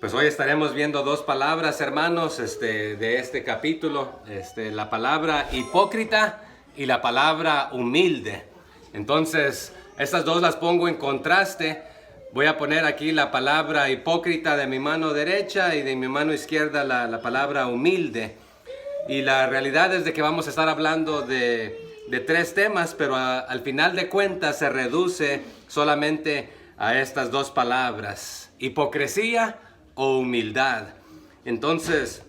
Pues hoy estaremos viendo dos palabras, hermanos, de este capítulo, la palabra hipócrita y la palabra humilde. Entonces, estas dos las pongo en contraste. Voy a poner aquí la palabra hipócrita de mi mano derecha y de mi mano izquierda la palabra humilde. Y la realidad es de que vamos a estar hablando de tres temas, pero al final de cuentas se reduce solamente a estas dos palabras: hipocresía o humildad. Entonces,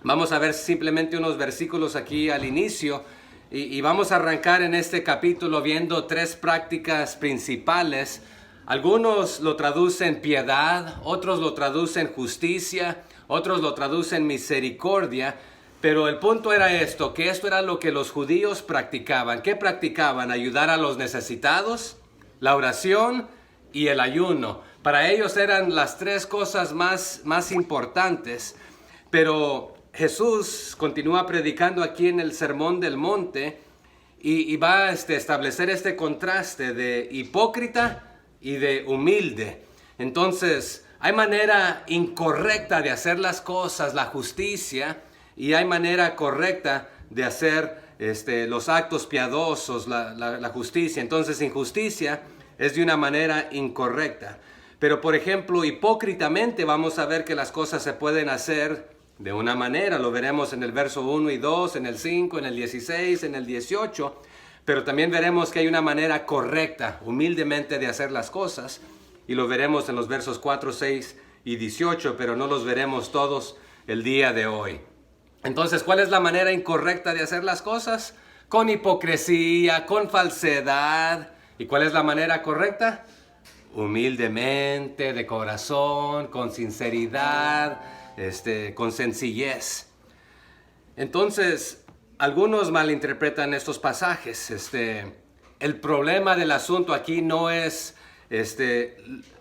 vamos a ver simplemente unos versículos aquí al inicio y vamos a arrancar en este capítulo viendo tres prácticas principales. Algunos lo traducen piedad, otros lo traducen justicia, otros lo traducen misericordia, pero el punto era esto, que esto era lo que los judíos practicaban. ¿Qué practicaban? Ayudar a los necesitados, la oración y el ayuno. Para ellos eran las tres cosas más importantes, pero Jesús continúa predicando aquí en el Sermón del Monte y va a establecer este contraste de hipócrita y de humilde. Entonces, hay manera incorrecta de hacer las cosas, la justicia, y hay manera correcta de hacer los actos piadosos, la justicia. Entonces, injusticia es de una manera incorrecta. Pero, por ejemplo, hipócritamente vamos a ver que las cosas se pueden hacer de una manera. Lo veremos en el verso 1 y 2, en el 5, en el 16, en el 18. Pero también veremos que hay una manera correcta, humildemente, de hacer las cosas. Y lo veremos en los versos 4, 6 y 18, pero no los veremos todos el día de hoy. Entonces, ¿cuál es la manera incorrecta de hacer las cosas? Con hipocresía, con falsedad. ¿Y cuál es la manera correcta? Humildemente, de corazón, con sinceridad, con sencillez. Entonces, algunos malinterpretan estos pasajes. El problema del asunto aquí no es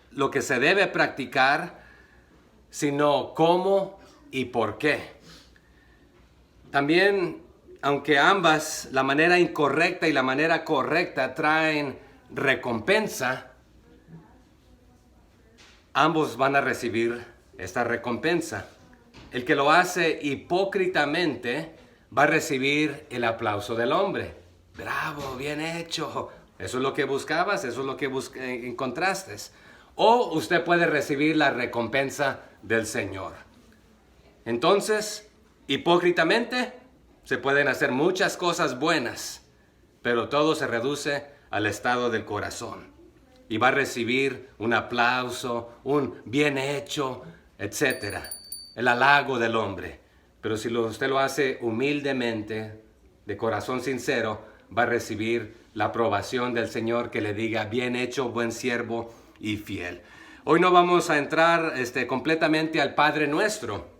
lo que se debe practicar, sino cómo y por qué. También, aunque ambas, la manera incorrecta y la manera correcta, traen recompensa, ambos van a recibir esta recompensa. El que lo hace hipócritamente va a recibir el aplauso del hombre. Bravo, bien hecho. Eso es lo que buscabas, eso es lo que encontraste. O usted puede recibir la recompensa del Señor. Entonces, hipócritamente se pueden hacer muchas cosas buenas, pero todo se reduce al estado del corazón. Y va a recibir un aplauso, un bien hecho, etc. El halago del hombre. Pero si usted lo hace humildemente, de corazón sincero, va a recibir la aprobación del Señor que le diga: bien hecho, buen siervo y fiel. Hoy no vamos a entrar completamente al Padre Nuestro,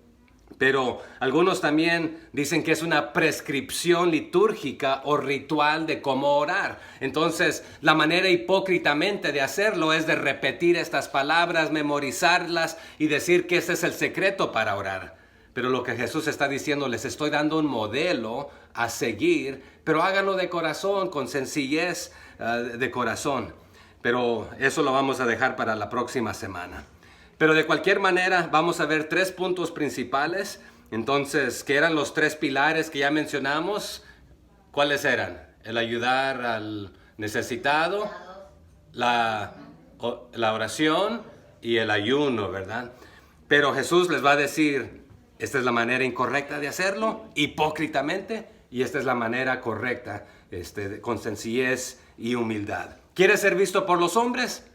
pero algunos también dicen que es una prescripción litúrgica o ritual de cómo orar. Entonces, la manera hipócritamente de hacerlo es de repetir estas palabras, memorizarlas y decir que ese es el secreto para orar. Pero lo que Jesús está diciendo, les estoy dando un modelo a seguir, pero háganlo de corazón, con sencillez de corazón. Pero eso lo vamos a dejar para la próxima semana. Pero de cualquier manera vamos a ver tres puntos principales. Entonces, ¿qué eran los tres pilares que ya mencionamos? ¿Cuáles eran? El ayudar al necesitado, la oración y el ayuno, ¿verdad? Pero Jesús les va a decir: esta es la manera incorrecta de hacerlo, hipócritamente, y esta es la manera correcta, con sencillez y humildad. ¿Quieres ser visto por los hombres?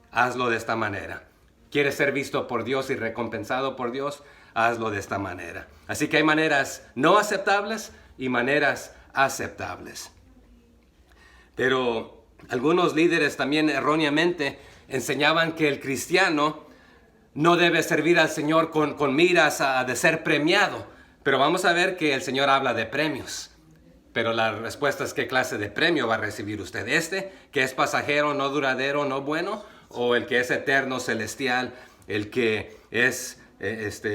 Hazlo de esta manera. ¿Quieres ser visto por Dios y recompensado por Dios? Hazlo de esta manera. Así que hay maneras no aceptables y maneras aceptables. Pero algunos líderes también erróneamente enseñaban que el cristiano no debe servir al Señor con miras de ser premiado. Pero vamos a ver que el Señor habla de premios. Pero la respuesta es: ¿qué clase de premio va a recibir usted? Que es pasajero, no duradero, no bueno, o el que es eterno, celestial, el que es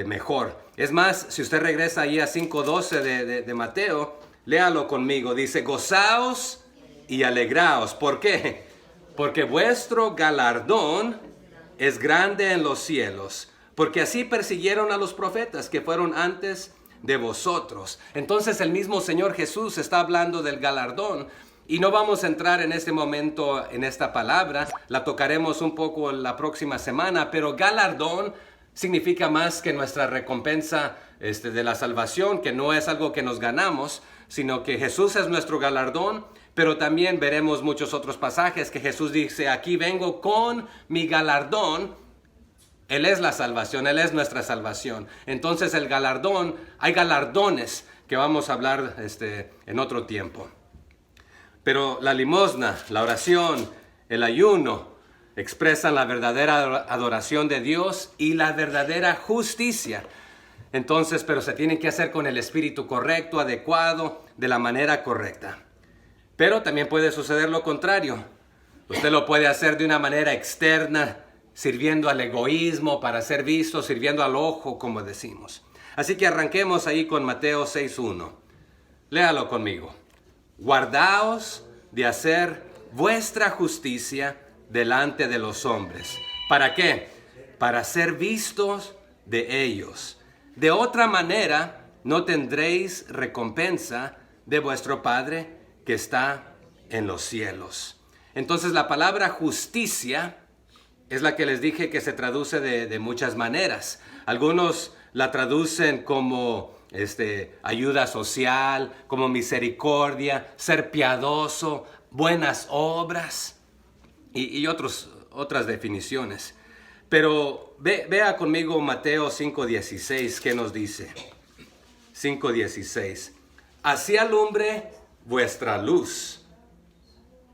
mejor. Es más, si usted regresa ahí a 5:12 de Mateo, léalo conmigo. Dice: gozaos y alegraos. ¿Por qué? Porque vuestro galardón es grande en los cielos, porque así persiguieron a los profetas que fueron antes de vosotros. Entonces el mismo Señor Jesús está hablando del galardón. Y no vamos a entrar en este momento en esta palabra, la tocaremos un poco la próxima semana, pero galardón significa más que nuestra recompensa de la salvación, que no es algo que nos ganamos, sino que Jesús es nuestro galardón, pero también veremos muchos otros pasajes que Jesús dice, aquí vengo con mi galardón. Él es la salvación, Él es nuestra salvación. Entonces el galardón, hay galardones que vamos a hablar en otro tiempo. Pero la limosna, la oración, el ayuno expresan la verdadera adoración de Dios y la verdadera justicia. Entonces, pero se tienen que hacer con el espíritu correcto, adecuado, de la manera correcta. Pero también puede suceder lo contrario. Usted lo puede hacer de una manera externa, sirviendo al egoísmo para ser visto, sirviendo al ojo, como decimos. Así que arranquemos ahí con Mateo 6:1. Léalo conmigo. Guardaos de hacer vuestra justicia delante de los hombres. ¿Para qué? Para ser vistos de ellos. De otra manera, no tendréis recompensa de vuestro Padre que está en los cielos. Entonces la palabra justicia es la que les dije que se traduce de muchas maneras. Algunos la traducen como ayuda social, como misericordia, ser piadoso, buenas obras y otras definiciones. Pero vea conmigo Mateo 5:16, ¿qué nos dice? 5:16. Así alumbre vuestra luz.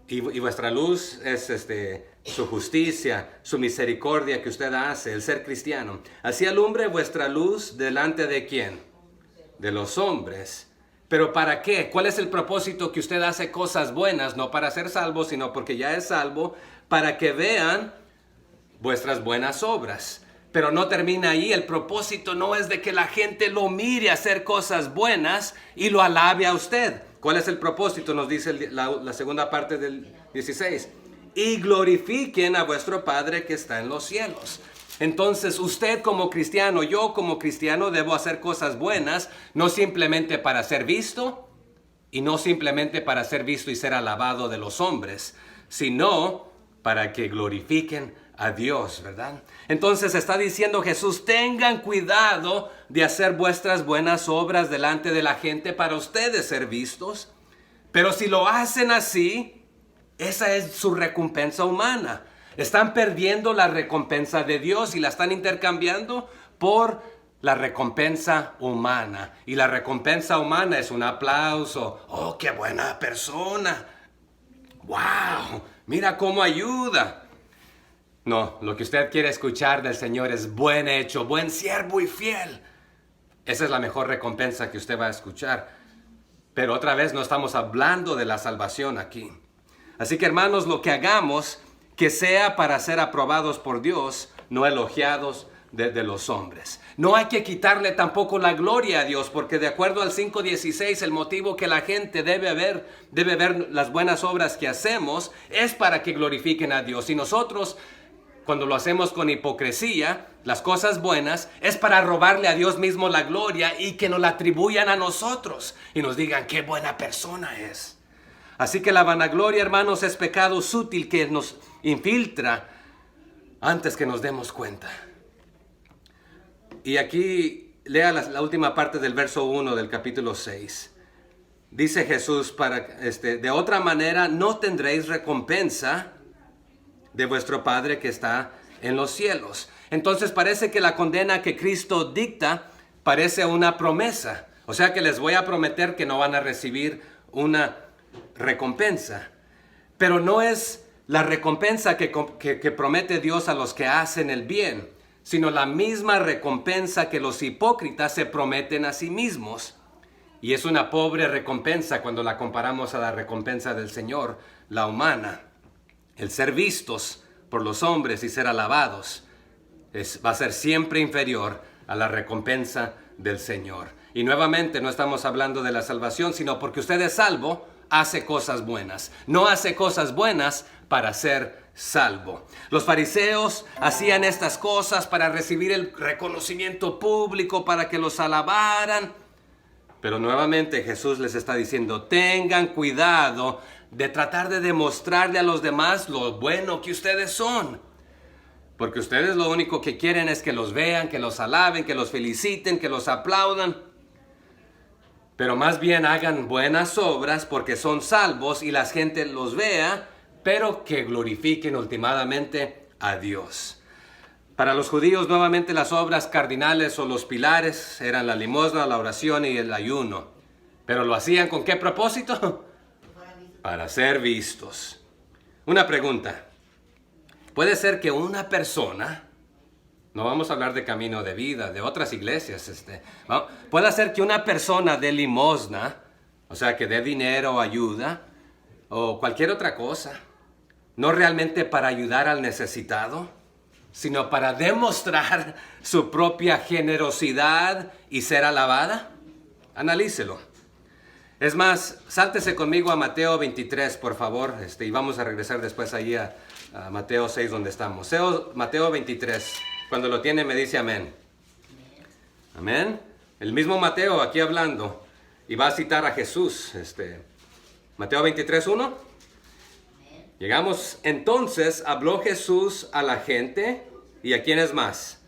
Y vuestra luz es su justicia, su misericordia que usted hace, el ser cristiano. Así alumbre vuestra luz delante de ¿quién? De los hombres. ¿Pero para qué? ¿Cuál es el propósito que usted hace cosas buenas? No para ser salvo, sino porque ya es salvo, para que vean vuestras buenas obras. Pero no termina ahí. El propósito no es de que la gente lo mire a hacer cosas buenas y lo alabe a usted. ¿Cuál es el propósito? Nos dice la segunda parte del 16. Y glorifiquen a vuestro Padre que está en los cielos. Entonces usted como cristiano, yo como cristiano debo hacer cosas buenas, no simplemente para ser visto y no simplemente para ser visto y ser alabado de los hombres, sino para que glorifiquen a Dios, ¿verdad? Entonces está diciendo Jesús, tengan cuidado de hacer vuestras buenas obras delante de la gente para ustedes ser vistos, pero si lo hacen así, esa es su recompensa humana. Están perdiendo la recompensa de Dios y la están intercambiando por la recompensa humana. Y la recompensa humana es un aplauso. ¡Oh, qué buena persona! ¡Wow! ¡Mira cómo ayuda! No, lo que usted quiere escuchar del Señor es buen hecho, buen siervo y fiel. Esa es la mejor recompensa que usted va a escuchar. Pero otra vez no estamos hablando de la salvación aquí. Así que hermanos, lo que hagamos, que sea para ser aprobados por Dios, no elogiados de los hombres. No hay que quitarle tampoco la gloria a Dios, porque de acuerdo al 5:16, el motivo que la gente debe ver las buenas obras que hacemos es para que glorifiquen a Dios. Y nosotros, cuando lo hacemos con hipocresía, las cosas buenas, es para robarle a Dios mismo la gloria y que nos la atribuyan a nosotros y nos digan qué buena persona es. Así que la vanagloria, hermanos, es pecado sutil que nos infiltra antes que nos demos cuenta. Y aquí lea la última parte del verso 1 del capítulo 6. Dice Jesús, de otra manera no tendréis recompensa de vuestro Padre que está en los cielos. Entonces parece que la condena que Cristo dicta parece una promesa. O sea que les voy a prometer que no van a recibir una recompensa. Pero no es la recompensa que promete Dios a los que hacen el bien, sino la misma recompensa que los hipócritas se prometen a sí mismos. Y es una pobre recompensa cuando la comparamos a la recompensa del Señor, la humana. El ser vistos por los hombres y ser alabados va a ser siempre inferior a la recompensa del Señor. Y nuevamente no estamos hablando de la salvación, sino porque usted es salvo, hace cosas buenas. No hace cosas buenas para ser salvo. Los fariseos hacían estas cosas para recibir el reconocimiento público, para que los alabaran. Pero nuevamente Jesús les está diciendo, tengan cuidado de tratar de demostrarle a los demás lo bueno que ustedes son. Porque ustedes lo único que quieren es que los vean, que los alaben, que los feliciten, que los aplaudan. Pero más bien hagan buenas obras porque son salvos y la gente los vea, pero que glorifiquen ultimadamente a Dios. Para los judíos, nuevamente las obras cardinales o los pilares eran la limosna, la oración y el ayuno. Pero lo hacían ¿con qué propósito? Para ser vistos. Una pregunta. Puede ser que una persona, no vamos a hablar de Camino de Vida, de otras iglesias, puede ser que una persona dé limosna, o sea, que dé dinero o ayuda, o cualquier otra cosa, no realmente para ayudar al necesitado, sino para demostrar su propia generosidad y ser alabada. Analícelo. Es más, sáltese conmigo a Mateo 23, por favor, y vamos a regresar después allí a Mateo 6, donde estamos. Mateo 23, cuando lo tiene me dice amén. Amén. El mismo Mateo aquí hablando, y va a citar a Jesús. Mateo 23, 1. Llegamos, entonces habló Jesús a la gente, ¿y a quiénes más?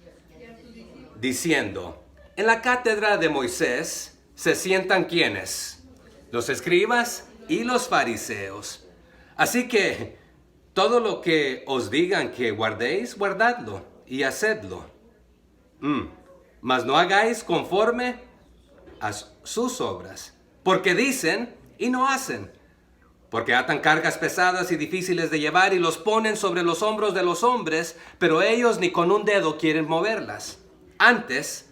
Diciendo, en la cátedra de Moisés se sientan ¿quiénes? Los escribas y los fariseos. Así que todo lo que os digan que guardéis, guardadlo y hacedlo. Mas no hagáis conforme a sus obras, porque dicen y no hacen. Porque atan cargas pesadas y difíciles de llevar y los ponen sobre los hombros de los hombres, pero ellos ni con un dedo quieren moverlas. Antes,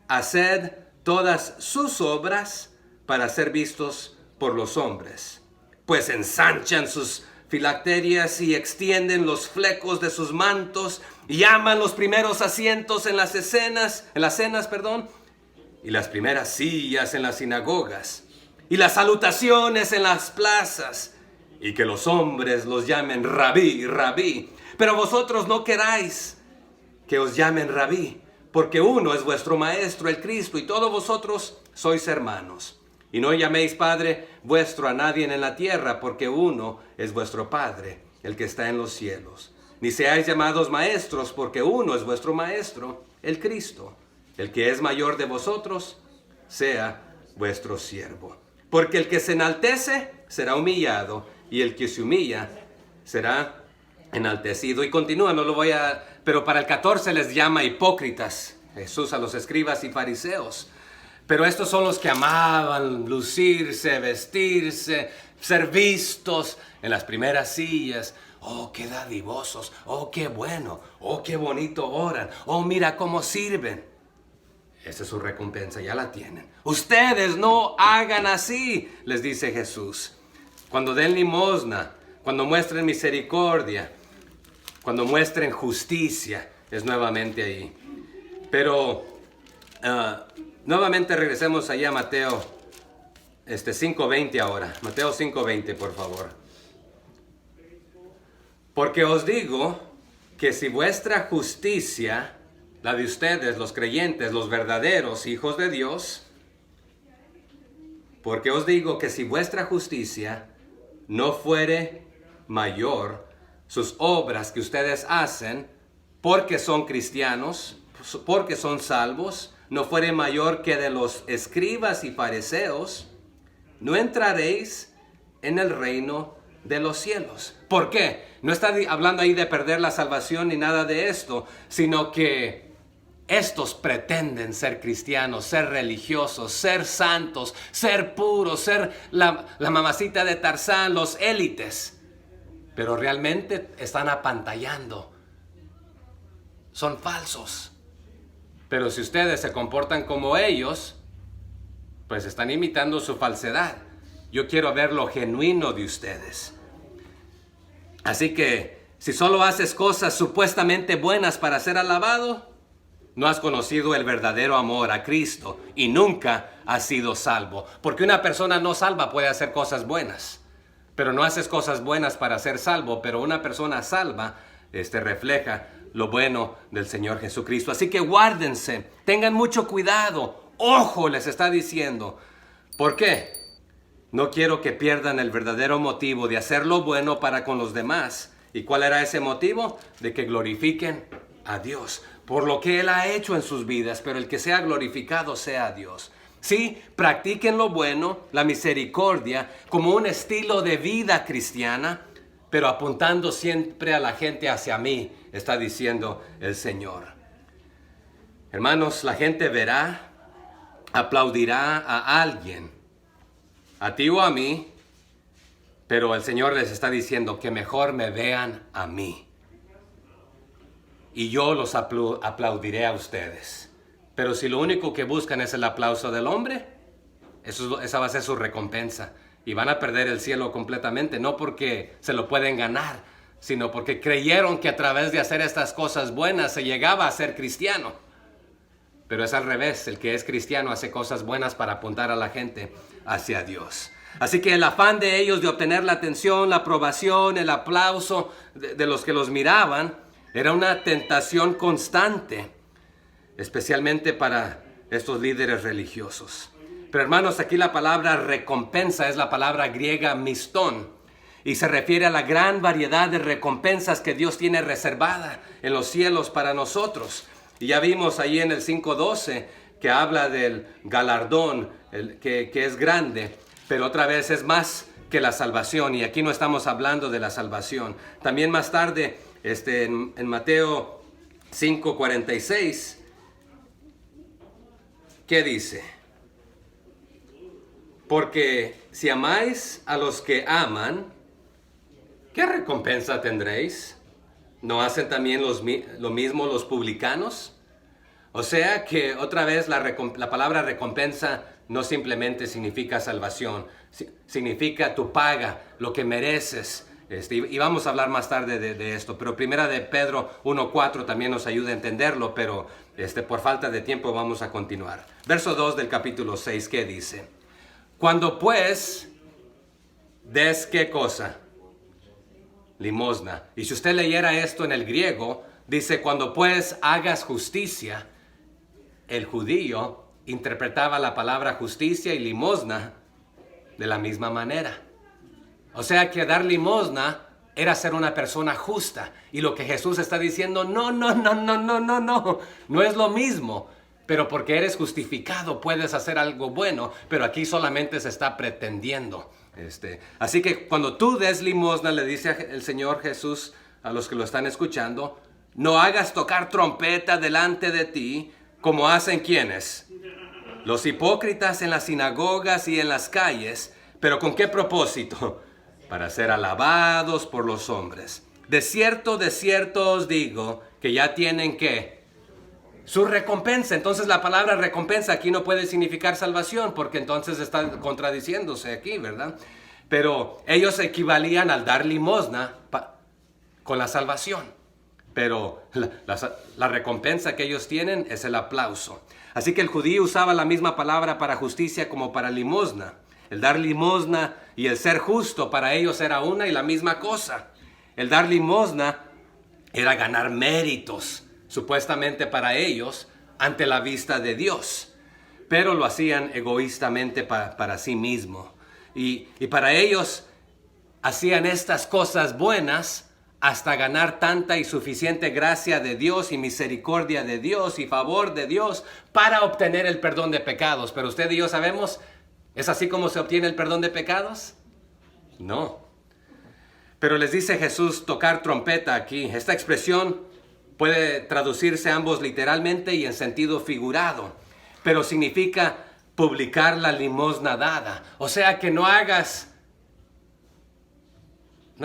haced todas sus obras para ser vistos por los hombres. Pues ensanchan sus filacterias y extienden los flecos de sus mantos y llaman los primeros asientos en las cenas, y las primeras sillas en las sinagogas, y las salutaciones en las plazas, y que los hombres los llamen rabí, rabí. Pero vosotros no queráis que os llamen rabí, porque uno es vuestro maestro, el Cristo, y todos vosotros sois hermanos. Y no llaméis Padre vuestro a nadie en la tierra, porque uno es vuestro Padre, el que está en los cielos. Ni seáis llamados maestros, porque uno es vuestro Maestro, el Cristo. El que es mayor de vosotros, sea vuestro siervo. Porque el que se enaltece, será humillado, y el que se humilla, será enaltecido. Y continúa, pero para el 14 les llama hipócritas, Jesús a los escribas y fariseos. Pero estos son los que amaban lucirse, vestirse, ser vistos en las primeras sillas. Oh, qué dadivosos. Oh, qué bueno. Oh, qué bonito oran. Oh, mira cómo sirven. Esa es su recompensa, ya la tienen. Ustedes no hagan así, les dice Jesús. Cuando den limosna, cuando muestren misericordia, cuando muestren justicia, es nuevamente ahí. Pero nuevamente regresemos allá a Mateo 5:20 ahora. Mateo 5:20, por favor. Porque os digo que si vuestra justicia, la de ustedes, los creyentes, los verdaderos hijos de Dios, porque os digo que si vuestra justicia no fuere mayor, sus obras que ustedes hacen, porque son cristianos, porque son salvos, no fuere mayor que de los escribas y fariseos, no entraréis en el reino de los cielos. ¿Por qué? No está hablando ahí de perder la salvación ni nada de esto, sino que estos pretenden ser cristianos, ser religiosos, ser santos, ser puros, ser la mamacita de Tarzán, los élites. Pero realmente están apantallando. Son falsos. Pero si ustedes se comportan como ellos, pues están imitando su falsedad. Yo quiero ver lo genuino de ustedes. Así que si solo haces cosas supuestamente buenas para ser alabado, no has conocido el verdadero amor a Cristo y nunca has sido salvo. Porque una persona no salva puede hacer cosas buenas. pero no haces cosas buenas para ser salvo, pero una persona salva refleja lo bueno del Señor Jesucristo. Así que guárdense, tengan mucho cuidado, ojo les está diciendo. ¿Por qué? No quiero que pierdan el verdadero motivo de hacer lo bueno para con los demás. ¿Y cuál era ese motivo? De que glorifiquen a Dios por lo que Él ha hecho en sus vidas, pero el que sea glorificado sea Dios. Sí, practiquen lo bueno, la misericordia, como un estilo de vida cristiana, pero apuntando siempre a la gente hacia mí, está diciendo el Señor. Hermanos, la gente verá, aplaudirá a alguien, a ti o a mí, pero el Señor les está diciendo que mejor me vean a mí. Y yo los aplaudiré a ustedes. Pero si lo único que buscan es el aplauso del hombre, esa va a ser su recompensa. Y van a perder el cielo completamente, no porque se lo pueden ganar, sino porque creyeron que a través de hacer estas cosas buenas se llegaba a ser cristiano. Pero es al revés, el que es cristiano hace cosas buenas para apuntar a la gente hacia Dios. Así que el afán de ellos de obtener la atención, la aprobación, el aplauso de los que los miraban, era una tentación constante, especialmente para estos líderes religiosos. Pero hermanos, aquí la palabra recompensa es la palabra griega mistón, y se refiere a la gran variedad de recompensas que Dios tiene reservada en los cielos para nosotros. Y ya vimos ahí en el 5:12 que habla del galardón, que es grande, pero otra vez es más que la salvación, y aquí no estamos hablando de la salvación. También más tarde, en Mateo 5:46, ¿qué dice? Porque si amáis a los que aman, ¿qué recompensa tendréis? ¿No hacen también lo mismo los publicanos? O sea que otra vez la palabra recompensa no simplemente significa salvación, significa tu paga, lo que mereces. Y vamos a hablar más tarde de esto, pero primera de Pedro 1:4 también nos ayuda a entenderlo, pero por falta de tiempo vamos a continuar. Verso 2 del capítulo 6, ¿qué dice? Cuando pues des, ¿qué cosa? Limosna. Y si usted leyera esto en el griego, dice, cuando pues hagas justicia. El judío interpretaba la palabra justicia y limosna de la misma manera. O sea que dar limosna era ser una persona justa. Y lo que Jesús está diciendo, no es lo mismo. Pero porque eres justificado puedes hacer algo bueno, pero aquí solamente se está pretendiendo. Así que cuando tú des limosna, le dice el Señor Jesús a los que lo están escuchando, no hagas tocar trompeta delante de ti, como hacen ¿quiénes? Los hipócritas en las sinagogas y en las calles. ¿Pero con qué propósito? Para ser alabados por los hombres. De cierto os digo que ya tienen ¿qué? Su recompensa. Entonces la palabra recompensa aquí no puede significar salvación, porque entonces está contradiciéndose aquí, ¿verdad? Pero ellos equivalían al dar limosna con la salvación. Pero la recompensa que ellos tienen es el aplauso. Así que el judío usaba la misma palabra para justicia como para limosna. El dar limosna y el ser justo para ellos era una y la misma cosa. El dar limosna era ganar méritos, supuestamente para ellos, ante la vista de Dios. Pero lo hacían egoístamente para sí mismo. Y para ellos hacían estas cosas buenas hasta ganar tanta y suficiente gracia de Dios y misericordia de Dios y favor de Dios para obtener el perdón de pecados. Pero usted y yo sabemos, ¿es así como se obtiene el perdón de pecados? No. Pero les dice Jesús tocar trompeta aquí. Esta expresión puede traducirse ambos literalmente y en sentido figurado, pero significa publicar la limosna dada. O sea que no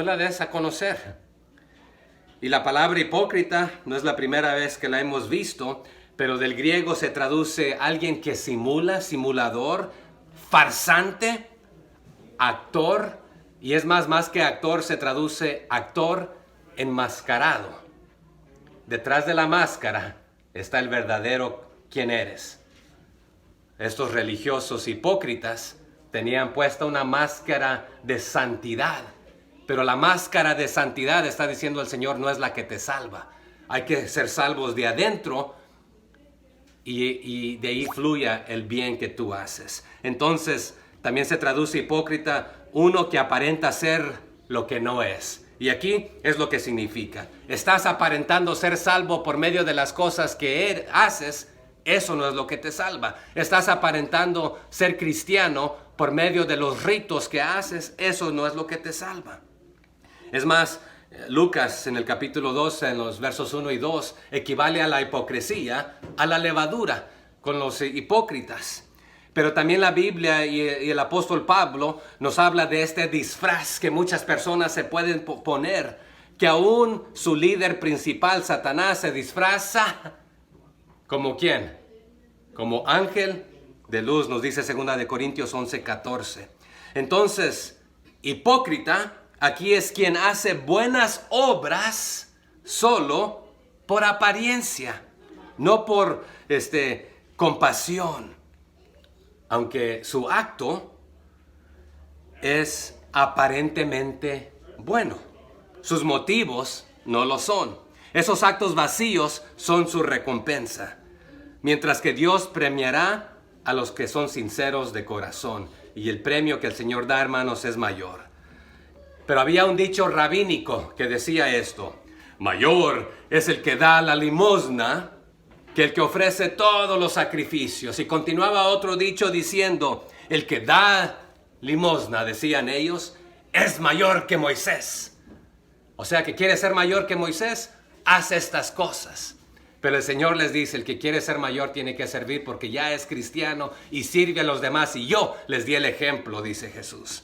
la des a conocer. Y la palabra hipócrita no es la primera vez que la hemos visto, pero del griego se traduce alguien que simula, simulador, farsante, actor, y es más que actor, se traduce actor enmascarado. Detrás de la máscara está el verdadero quién eres. Estos religiosos hipócritas tenían puesta una máscara de santidad. Pero la máscara de santidad, está diciendo el Señor, no es la que te salva. Hay que ser salvos de adentro y de ahí fluya el bien que tú haces. Entonces, también se traduce hipócrita, uno que aparenta ser lo que no es. Y aquí es lo que significa. Estás aparentando ser salvo por medio de las cosas que haces. Eso no es lo que te salva. Estás aparentando ser cristiano por medio de los ritos que haces. Eso no es lo que te salva. Es más, Lucas en el capítulo 12, en los versos 1 y 2, equivale a la hipocresía, a la levadura con los hipócritas. Pero también la Biblia y el apóstol Pablo nos habla de este disfraz que muchas personas se pueden poner, que aún su líder principal, Satanás, se disfraza como ¿quién? Como ángel de luz, nos dice 2 Corintios 11:14. Entonces, hipócrita aquí es quien hace buenas obras solo por apariencia, no por compasión. Aunque su acto es aparentemente bueno, sus motivos no lo son. Esos actos vacíos son su recompensa. Mientras que Dios premiará a los que son sinceros de corazón. Y el premio que el Señor da, hermanos, es mayor. Pero había un dicho rabínico que decía esto: mayor es el que da la limosna que el que ofrece todos los sacrificios. Y continuaba otro dicho diciendo: el que da limosna, decían ellos, es mayor que Moisés. O sea, que quiere ser mayor que Moisés, hace estas cosas. Pero el Señor les dice: el que quiere ser mayor tiene que servir porque ya es cristiano y sirve a los demás. Y yo les di el ejemplo, dice Jesús.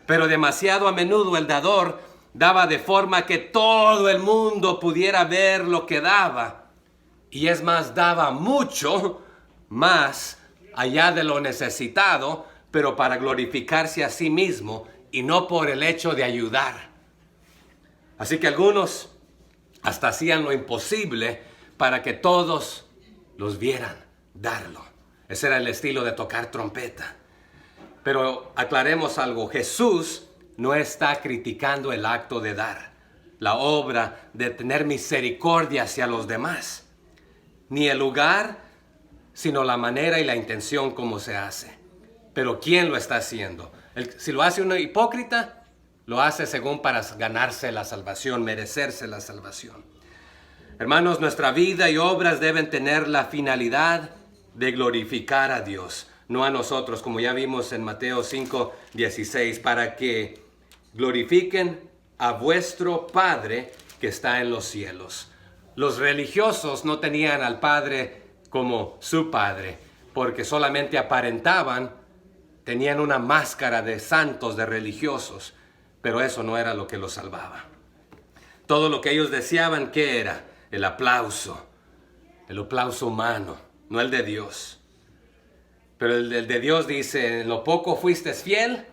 Pero demasiado a menudo el dador daba de forma que todo el mundo pudiera ver lo que daba. Y es más, daba mucho más allá de lo necesitado, pero para glorificarse a sí mismo y no por el hecho de ayudar. Así que algunos hasta hacían lo imposible para que todos los vieran darlo. Ese era el estilo de tocar trompeta. Pero aclaremos algo: Jesús no está criticando el acto de dar, la obra de tener misericordia hacia los demás, ni el lugar, sino la manera y la intención como se hace. Pero ¿quién lo está haciendo? Si lo hace un hipócrita, lo hace según para ganarse la salvación, merecerse la salvación. Hermanos, nuestra vida y obras deben tener la finalidad de glorificar a Dios, no a nosotros, como ya vimos en Mateo 5:16, para que glorifiquen a vuestro Padre que está en los cielos. Los religiosos no tenían al Padre como su Padre, porque solamente aparentaban, tenían una máscara de santos, de religiosos, pero eso no era lo que los salvaba. Todo lo que ellos deseaban, ¿qué era? El aplauso humano, no el de Dios. Pero el de Dios dice: en lo poco fuiste fiel,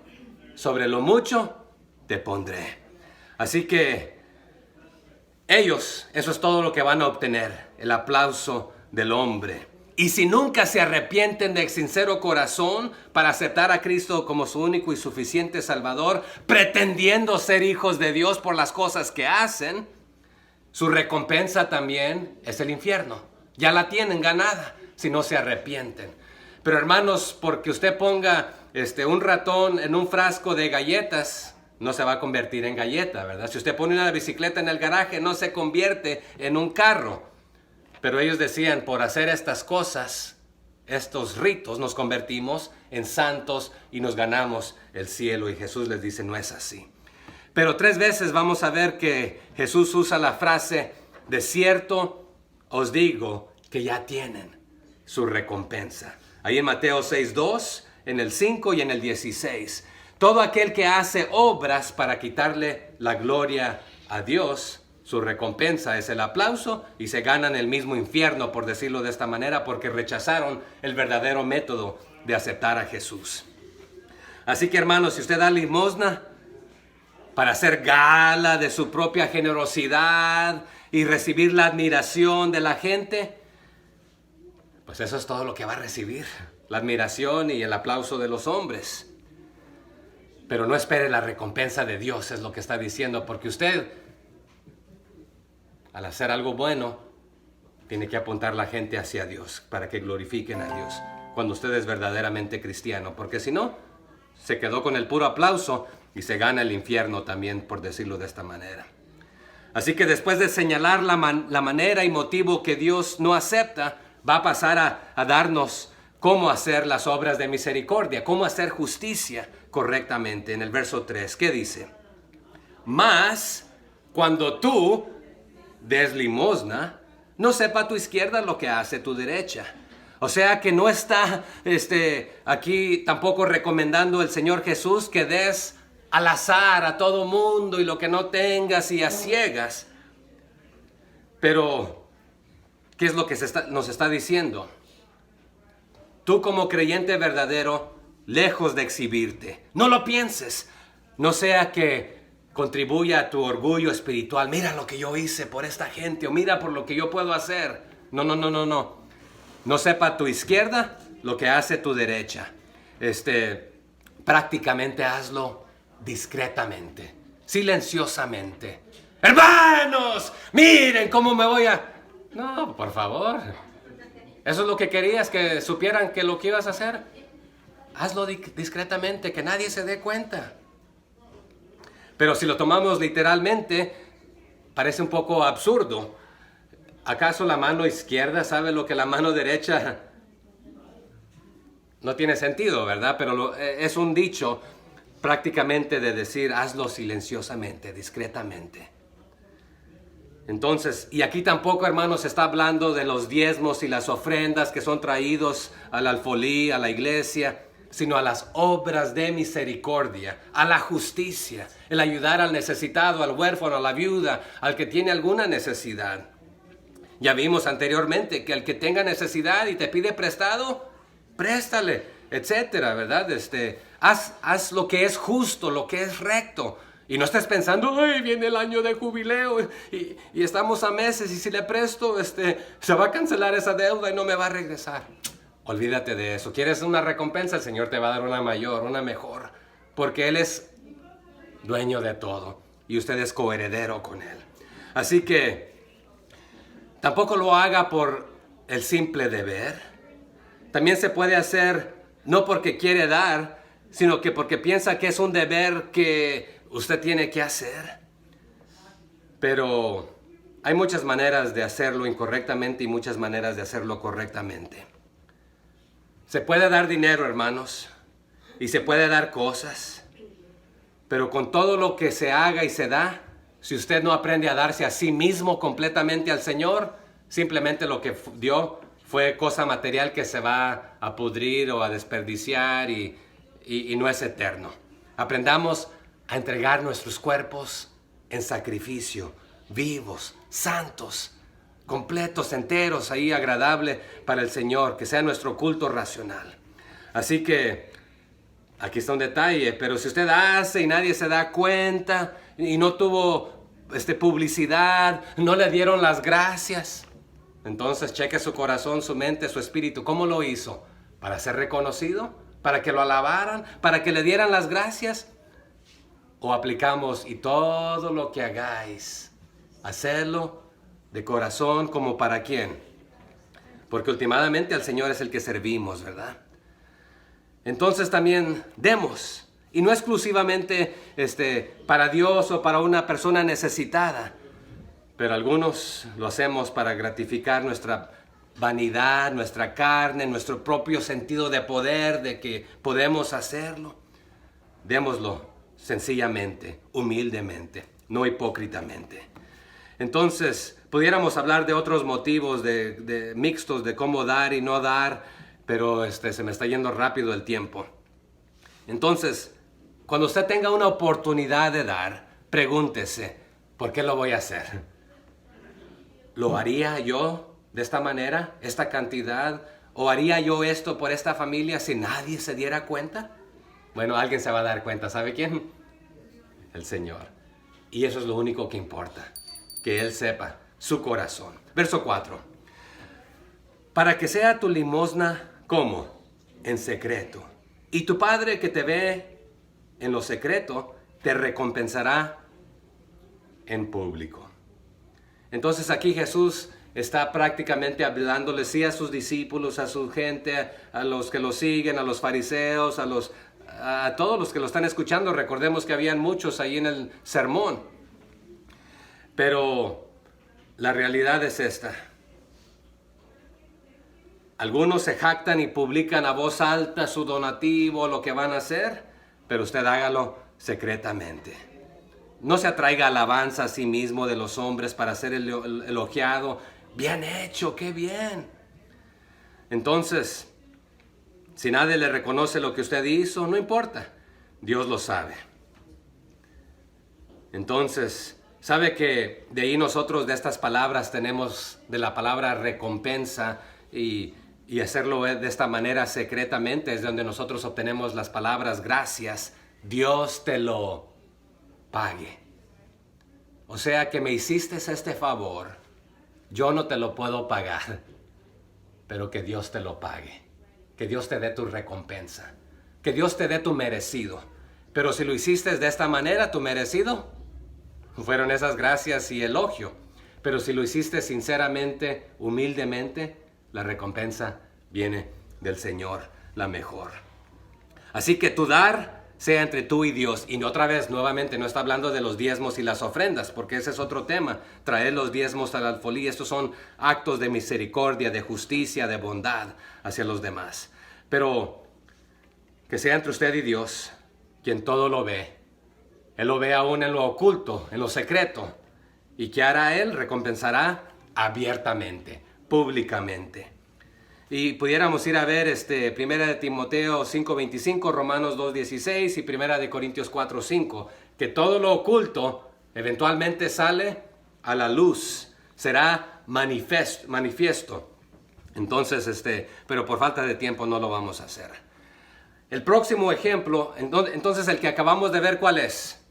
sobre lo mucho te pondré. Así que ellos, eso es todo lo que van a obtener, el aplauso del hombre. Y si nunca se arrepienten de sincero corazón para aceptar a Cristo como su único y suficiente Salvador, pretendiendo ser hijos de Dios por las cosas que hacen, su recompensa también es el infierno. Ya la tienen ganada si no se arrepienten. Pero hermanos, porque usted ponga un ratón en un frasco de galletas, no se va a convertir en galleta, ¿verdad? Si usted pone una bicicleta en el garaje, no se convierte en un carro. Pero ellos decían: por hacer estas cosas, estos ritos, nos convertimos en santos y nos ganamos el cielo. Y Jesús les dice: no es así. Pero 3 veces vamos a ver que Jesús usa la frase: de cierto os digo que ya tienen su recompensa. Ahí en Mateo 6:2, en el 5 y en el 16. Todo aquel que hace obras para quitarle la gloria a Dios, su recompensa es el aplauso y se ganan el mismo infierno, por decirlo de esta manera, porque rechazaron el verdadero método de aceptar a Jesús. Así que, hermanos, si usted da limosna para hacer gala de su propia generosidad y recibir la admiración de la gente, pues eso es todo lo que va a recibir: la admiración y el aplauso de los hombres. Pero no espere la recompensa de Dios, es lo que está diciendo, porque usted, al hacer algo bueno, tiene que apuntar la gente hacia Dios, para que glorifiquen a Dios, cuando usted es verdaderamente cristiano, porque si no, se quedó con el puro aplauso y se gana el infierno también, por decirlo de esta manera. Así que después de señalar la manera y motivo que Dios no acepta, va a pasar a darnos cómo hacer las obras de misericordia, cómo hacer justicia correctamente. En el verso 3, ¿qué dice? Mas, cuando tú des limosna, no sepa tu izquierda lo que hace tu derecha. O sea que no está aquí tampoco recomendando el Señor Jesús que des al azar a todo mundo y lo que no tengas y a ciegas. Pero, ¿qué es lo que nos está diciendo? Tú como creyente verdadero, lejos de exhibirte, no lo pienses. No sea que contribuya a tu orgullo espiritual. Mira lo que yo hice por esta gente, o mira por lo que yo puedo hacer. No. No sepa tu izquierda lo que hace tu derecha. Prácticamente hazlo discretamente, silenciosamente. Hermanos, miren cómo me voy a... No, por favor. ¿Eso es lo que querías, que supieran que lo que ibas a hacer? Hazlo discretamente, que nadie se dé cuenta. Pero si lo tomamos literalmente, parece un poco absurdo. ¿Acaso la mano izquierda sabe lo que la mano derecha? No tiene sentido, ¿verdad? Pero es un dicho prácticamente de decir, hazlo silenciosamente, discretamente. Entonces, y aquí tampoco, hermanos, está hablando de los diezmos y las ofrendas que son traídos al alfolí, a la iglesia, sino a las obras de misericordia, a la justicia, el ayudar al necesitado, al huérfano, a la viuda, al que tiene alguna necesidad. Ya vimos anteriormente que al que tenga necesidad y te pide prestado, préstale, etcétera, ¿verdad? Haz lo que es justo, lo que es recto. Y no estés pensando, ¡ay, viene el año de jubileo! Y estamos a meses, y si le presto, se va a cancelar esa deuda y no me va a regresar. Olvídate de eso. ¿Quieres una recompensa? El Señor te va a dar una mayor, una mejor. Porque Él es dueño de todo. Y usted es coheredero con Él. Así que tampoco lo haga por el simple deber. También se puede hacer no porque quiere dar, sino que porque piensa que es un deber que usted tiene que hacer. Pero hay muchas maneras de hacerlo incorrectamente y muchas maneras de hacerlo correctamente. Se puede dar dinero, hermanos, y se puede dar cosas, pero con todo lo que se haga y se da, si usted no aprende a darse a sí mismo completamente al Señor, simplemente lo que dio fue cosa material que se va a pudrir o a desperdiciar y no es eterno. Aprendamos a entregar nuestros cuerpos en sacrificio, vivos, santos, completos, enteros, ahí agradable para el Señor, que sea nuestro culto racional. Así que aquí está un detalle, pero si usted hace y nadie se da cuenta y no tuvo publicidad, no le dieron las gracias, entonces cheque su corazón, su mente, su espíritu. ¿Cómo lo hizo? ¿Para ser reconocido? ¿Para que lo alabaran? ¿Para que le dieran las gracias? ¿O aplicamos y todo lo que hagáis, hacerlo de corazón como para quién? Porque últimamente al Señor es el que servimos, ¿verdad? Entonces también demos, y no exclusivamente para Dios o para una persona necesitada, pero algunos lo hacemos para gratificar nuestra vanidad, nuestra carne, nuestro propio sentido de poder, de que podemos hacerlo. Démoslo sencillamente, humildemente, no hipócritamente. Entonces, pudiéramos hablar de otros motivos de mixtos de cómo dar y no dar, pero se me está yendo rápido el tiempo. Entonces, cuando usted tenga una oportunidad de dar, pregúntese, ¿por qué lo voy a hacer? ¿Lo haría yo de esta manera, esta cantidad? ¿O haría yo esto por esta familia si nadie se diera cuenta? Bueno, alguien se va a dar cuenta. ¿Sabe quién? El Señor. Y eso es lo único que importa. Que Él sepa su corazón. Verso 4. Para que sea tu limosna, ¿cómo? En secreto. Y tu Padre que te ve en lo secreto, te recompensará en público. Entonces aquí Jesús está prácticamente hablándole sí a sus discípulos, a su gente, a los que lo siguen, a los fariseos, a todos los que lo están escuchando. Recordemos que habían muchos ahí en el sermón. Pero la realidad es esta. Algunos se jactan y publican a voz alta su donativo, lo que van a hacer, pero usted hágalo secretamente. No se atraiga alabanza a sí mismo de los hombres para ser elogiado. Bien hecho, qué bien. Entonces, si nadie le reconoce lo que usted hizo, no importa. Dios lo sabe. Entonces, sabe que de ahí nosotros de estas palabras tenemos de la palabra recompensa y hacerlo de esta manera secretamente es donde nosotros obtenemos las palabras gracias. Dios te lo pague. O sea que me hiciste este favor. Yo no te lo puedo pagar, pero que Dios te lo pague. Que Dios te dé tu recompensa. Que Dios te dé tu merecido. Pero si lo hiciste de esta manera, tu merecido fueron esas gracias y elogio. Pero si lo hiciste sinceramente, humildemente, la recompensa viene del Señor, la mejor. Así que tu dar sea entre tú y Dios. Y otra vez, nuevamente, no está hablando de los diezmos y las ofrendas, porque ese es otro tema. Traer los diezmos al alfolí, estos son actos de misericordia, de justicia, de bondad hacia los demás. Pero que sea entre usted y Dios, quien todo lo ve. Él lo ve aún en lo oculto, en lo secreto. ¿Y qué hará Él? Recompensará abiertamente, públicamente. Y pudiéramos ir a ver 1 de Timoteo 5:25, Romanos 2:16 y 1 de Corintios 4:5, que todo lo oculto eventualmente sale a la luz, será manifiesto. Entonces, pero por falta de tiempo no lo vamos a hacer. El próximo ejemplo, entonces el que acabamos de ver, ¿cuál es?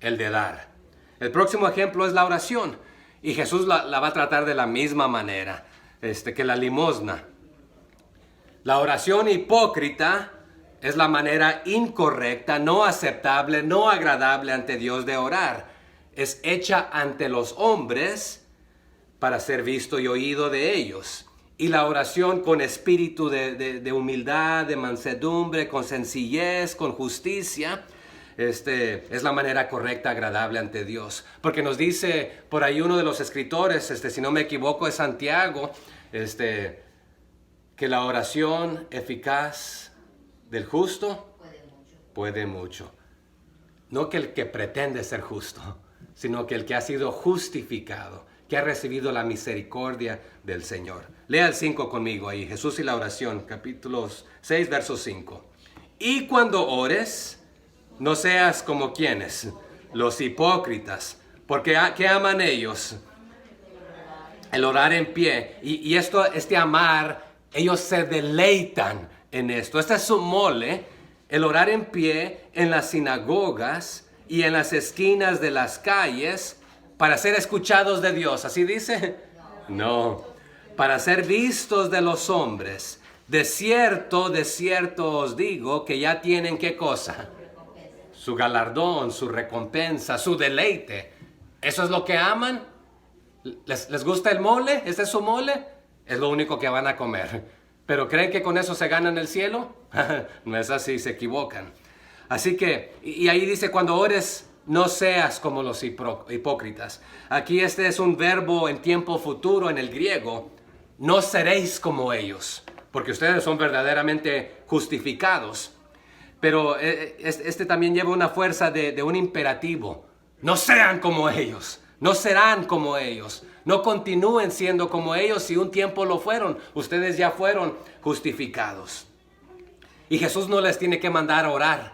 El de dar. El próximo ejemplo es la oración. Y Jesús la va a tratar de la misma manera que la limosna. La oración hipócrita es la manera incorrecta, no aceptable, no agradable ante Dios de orar. Es hecha ante los hombres para ser visto y oído de ellos. Y la oración con espíritu de humildad, de mansedumbre, con sencillez, con justicia, es la manera correcta, agradable ante Dios. Porque nos dice por ahí uno de los escritores, si no me equivoco es Santiago, que la oración eficaz del justo puede mucho. No que el que pretende ser justo, sino que el que ha sido justificado, que ha recibido la misericordia del Señor. Lea el 5 conmigo ahí, Jesús y la oración, capítulo 6, verso 5. Y cuando ores, no seas como quienes, los hipócritas, porque ¿qué aman ellos? El orar en pie. Y este amar, ellos se deleitan en esto. Este es su mole, el orar en pie en las sinagogas y en las esquinas de las calles para ser escuchados de Dios. ¿Así dice? No. Para ser vistos de los hombres. De cierto os digo que ya tienen ¿qué cosa? Su galardón, su recompensa, su deleite. ¿Eso es lo que aman? ¿Les gusta el mole? ¿Este es su mole? Es lo único que van a comer. ¿Pero creen que con eso se ganan el cielo? No es así, se equivocan. Así que, y ahí dice, cuando ores, no seas como los hipócritas. Aquí este es un verbo en tiempo futuro en el griego. No seréis como ellos, porque ustedes son verdaderamente justificados. Pero también lleva una fuerza de un imperativo. No sean como ellos, no serán como ellos, no continúen siendo como ellos. Si un tiempo lo fueron, ustedes ya fueron justificados. Y Jesús no les tiene que mandar a orar,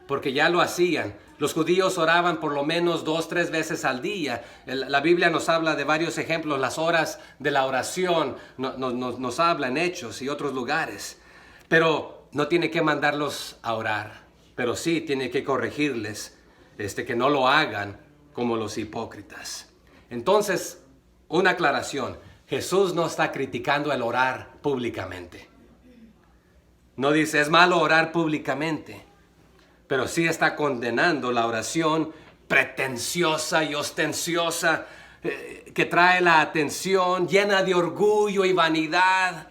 porque ya lo hacían. Los judíos oraban por lo menos 2-3 veces al día. La Biblia nos habla de varios ejemplos. Las horas de la oración nos habla en Hechos y otros lugares. Pero no tiene que mandarlos a orar. Pero sí tiene que corregirles que no lo hagan como los hipócritas. Entonces, una aclaración. Jesús no está criticando el orar públicamente. No dice, es malo orar públicamente. pero sí está condenando la oración pretenciosa y ostenciosa, que trae la atención, llena de orgullo y vanidad.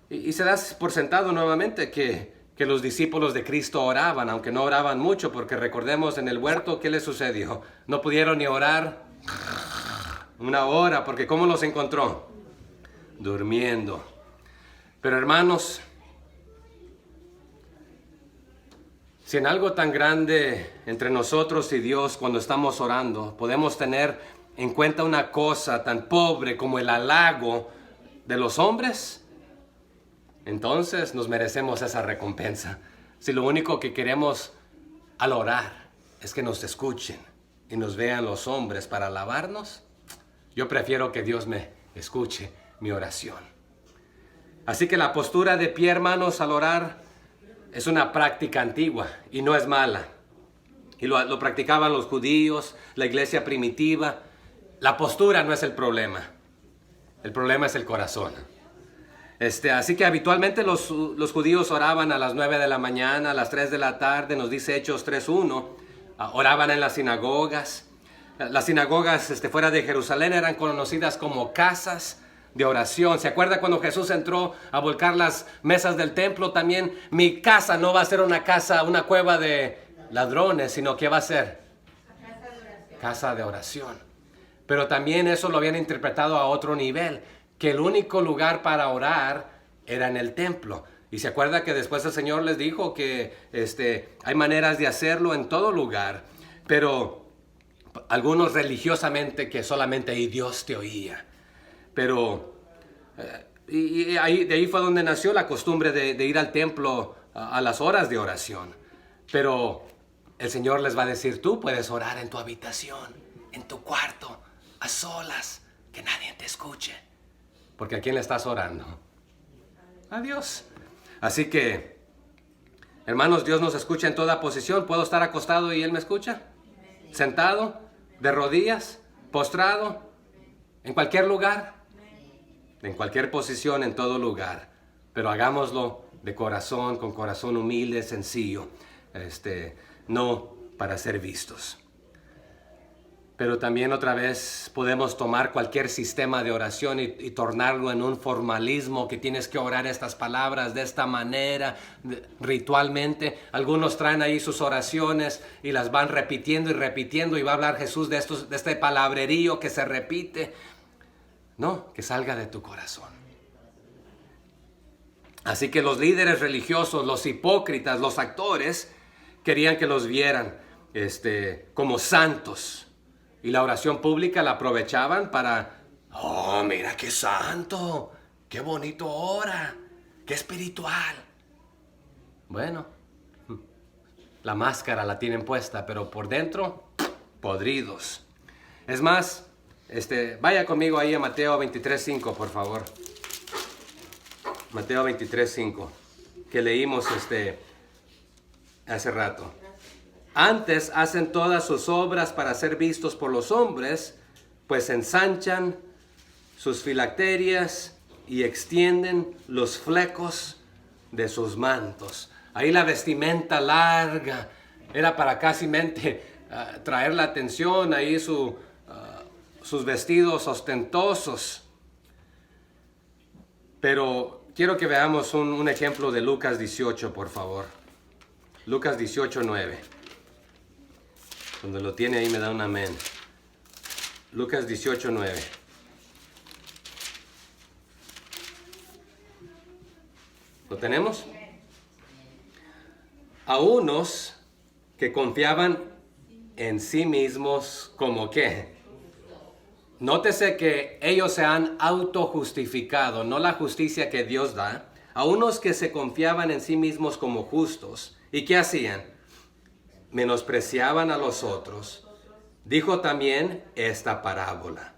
Y se da por sentado nuevamente que los discípulos de Cristo oraban, aunque no oraban mucho, porque recordemos en el huerto, ¿qué les sucedió? No pudieron ni orar una hora, porque ¿cómo los encontró? Durmiendo. Pero hermanos, si en algo tan grande entre nosotros y Dios cuando estamos orando, podemos tener en cuenta una cosa tan pobre como el halago de los hombres, entonces nos merecemos esa recompensa. Si lo único que queremos al orar es que nos escuchen y nos vean los hombres para alabarnos, yo prefiero que Dios me escuche mi oración. Así que la postura de pie, hermanos, al orar es una práctica antigua y no es mala. Y lo practicaban los judíos, la iglesia primitiva. La postura no es el problema es el corazón. Así que habitualmente los judíos oraban a las 9 de la mañana, a las 3 de la tarde, nos dice Hechos 3:1. Oraban en las sinagogas. Las sinagogas fuera de Jerusalén eran conocidas como casas de oración. ¿Se acuerda cuando Jesús entró a volcar las mesas del templo? También mi casa no va a ser una casa, una cueva de ladrones, sino que va a ser casa de oración. Pero también eso lo habían interpretado a otro nivel, que el único lugar para orar era en el templo. Y se acuerda que después el Señor les dijo que hay maneras de hacerlo en todo lugar, pero algunos religiosamente que solamente ahí Dios te oía. Pero de ahí fue donde nació la costumbre de ir al templo a las horas de oración. Pero el Señor les va a decir, tú puedes orar en tu habitación, en tu cuarto, a solas, que nadie te escuche. Porque ¿a quién le estás orando? A Dios. Así que, hermanos, Dios nos escucha en toda posición. ¿Puedo estar acostado y Él me escucha? ¿Sentado? ¿De rodillas? ¿Postrado? ¿En cualquier lugar? En cualquier posición, en todo lugar. Pero hagámoslo de corazón, con corazón humilde, sencillo. No para ser vistos. Pero también otra vez podemos tomar cualquier sistema de oración y tornarlo en un formalismo, que tienes que orar estas palabras de esta manera, ritualmente. Algunos traen ahí sus oraciones y las van repitiendo y repitiendo, y va a hablar Jesús de este palabrerío que se repite. No, que salga de tu corazón. Así que los líderes religiosos, los hipócritas, los actores, querían que los vieran como santos. Y la oración pública la aprovechaban para, oh, mira qué santo, qué bonito ora, qué espiritual. Bueno, la máscara la tienen puesta, pero por dentro, podridos. Es más, vaya conmigo ahí a Mateo 23:5, por favor. Mateo 23:5, que leímos hace rato. Antes hacen todas sus obras para ser vistos por los hombres, pues ensanchan sus filacterias y extienden los flecos de sus mantos. Ahí la vestimenta larga era para casi traer la atención, ahí sus vestidos ostentosos. Pero quiero que veamos un ejemplo de Lucas 18, por favor. Lucas 18:9. Cuando lo tiene ahí me da un amén. Lucas 18:9. ¿Lo tenemos? A unos que confiaban en sí mismos como ¿qué? Nótese que ellos se han autojustificado, no la justicia que Dios da. A unos que se confiaban en sí mismos como justos. ¿Y qué hacían? Menospreciaban a los otros. Dijo también esta parábola.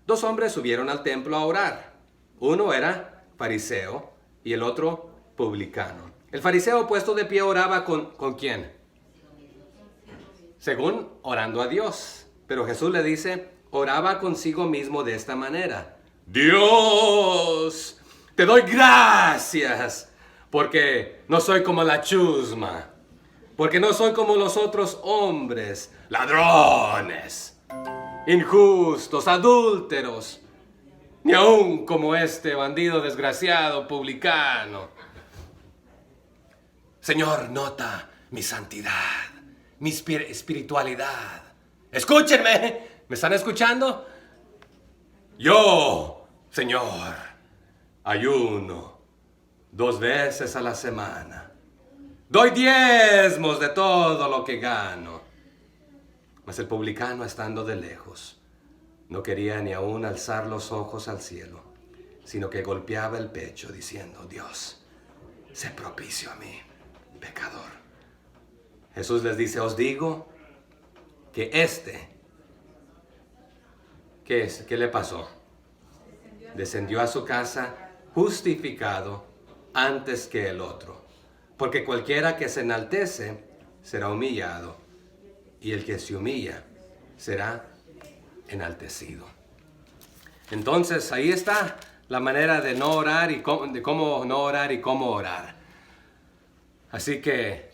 2 hombres subieron al templo a orar. Uno era fariseo y el otro publicano. El fariseo puesto de pie oraba ¿con quién? Según orando a Dios. Pero Jesús le dice, oraba consigo mismo de esta manera. Dios, te doy gracias porque no soy como la chusma, porque no soy como los otros hombres, ladrones, injustos, adúlteros, ni aun como este bandido desgraciado publicano. Señor, nota mi santidad, mi espiritualidad. Escúchenme, ¿me están escuchando? Yo, Señor, ayuno 2 veces a la semana. Doy diezmos de todo lo que gano. Mas el publicano, estando de lejos, no quería ni aún alzar los ojos al cielo, sino que golpeaba el pecho diciendo: Dios, sé propicio a mí, pecador. Jesús les dice: os digo que ¿qué le pasó? Descendió a su casa justificado antes que el otro. Porque cualquiera que se enaltece será humillado, y el que se humilla será enaltecido. Entonces ahí está la manera de no orar y de cómo no orar y cómo orar. Así que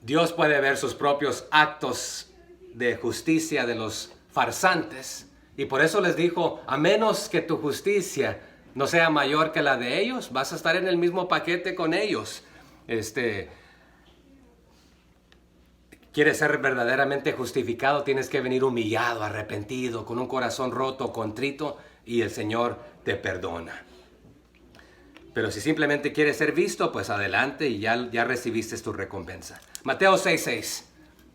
Dios puede ver sus propios actos de justicia de los farsantes, y por eso les dijo: a menos que tu justicia no sea mayor que la de ellos, vas a estar en el mismo paquete con ellos. Quieres ser verdaderamente justificado, tienes que venir humillado, arrepentido, con un corazón roto, contrito, y el Señor te perdona. Pero si simplemente quieres ser visto, pues adelante, y ya recibiste tu recompensa. Mateo 6:6,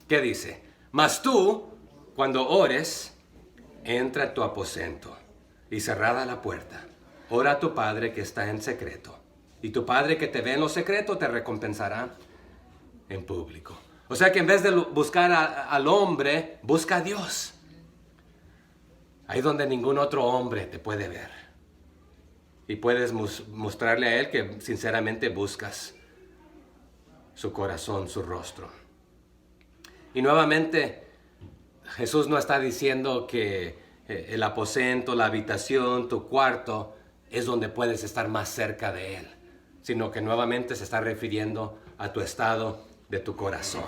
¿qué dice? Mas tú, cuando ores, entra en tu aposento, y cerrada la puerta, ora a tu Padre que está en secreto, y tu Padre que te ve en lo secreto te recompensará en público. O sea que en vez de buscar al hombre, busca a Dios. Ahí donde ningún otro hombre te puede ver. Y puedes mostrarle a Él que sinceramente buscas su corazón, su rostro. Y nuevamente, Jesús no está diciendo que el aposento, la habitación, tu cuarto es donde puedes estar más cerca de Él, sino que nuevamente se está refiriendo a tu estado de tu corazón.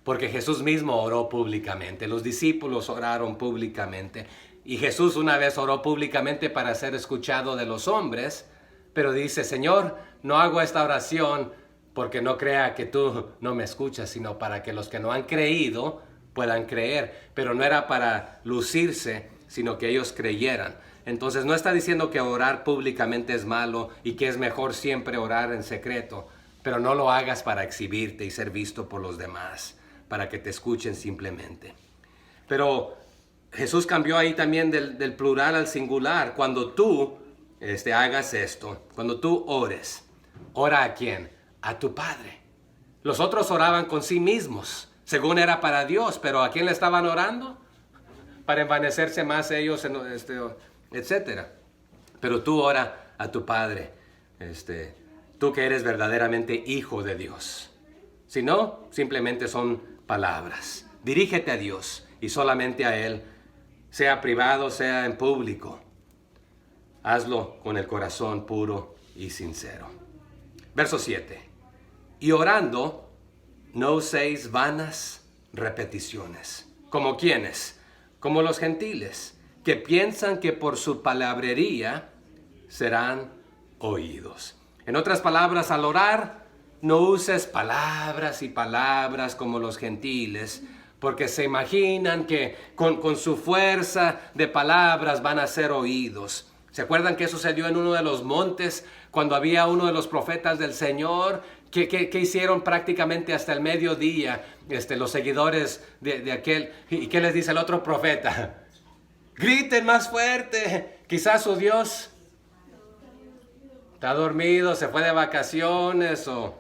Porque Jesús mismo oró públicamente, los discípulos oraron públicamente, y Jesús una vez oró públicamente para ser escuchado de los hombres, pero dice: Señor, no hago esta oración porque no crea que tú no me escuchas, sino para que los que no han creído puedan creer. Pero no era para lucirse, sino que ellos creyeran. Entonces no está diciendo que orar públicamente es malo y que es mejor siempre orar en secreto, pero no lo hagas para exhibirte y ser visto por los demás, para que te escuchen simplemente. Pero Jesús cambió ahí también del plural al singular. Cuando tú hagas esto, cuando tú ores, ¿ora a quién? A tu Padre. Los otros oraban con sí mismos, según era para Dios, pero ¿a quién le estaban orando? Para envanecerse más ellos, etcétera. Pero tú ora a tu Padre, tú que eres verdaderamente hijo de Dios. Si no, simplemente son palabras. Dirígete a Dios y solamente a Él, sea privado, sea en público. Hazlo con el corazón puro y sincero. Verso 7. Y orando, no uséis vanas repeticiones. ¿Como quiénes? Como los gentiles, que piensan que por su palabrería serán oídos. En otras palabras, al orar, no uses palabras y palabras como los gentiles, porque se imaginan que con su fuerza de palabras van a ser oídos. ¿Se acuerdan que sucedió en uno de los montes cuando había uno de los profetas del Señor? ¿Qué hicieron prácticamente hasta el mediodía los seguidores de aquel? ¿Y qué les dice el otro profeta? Griten más fuerte. Quizás su Dios está dormido, se fue de vacaciones, o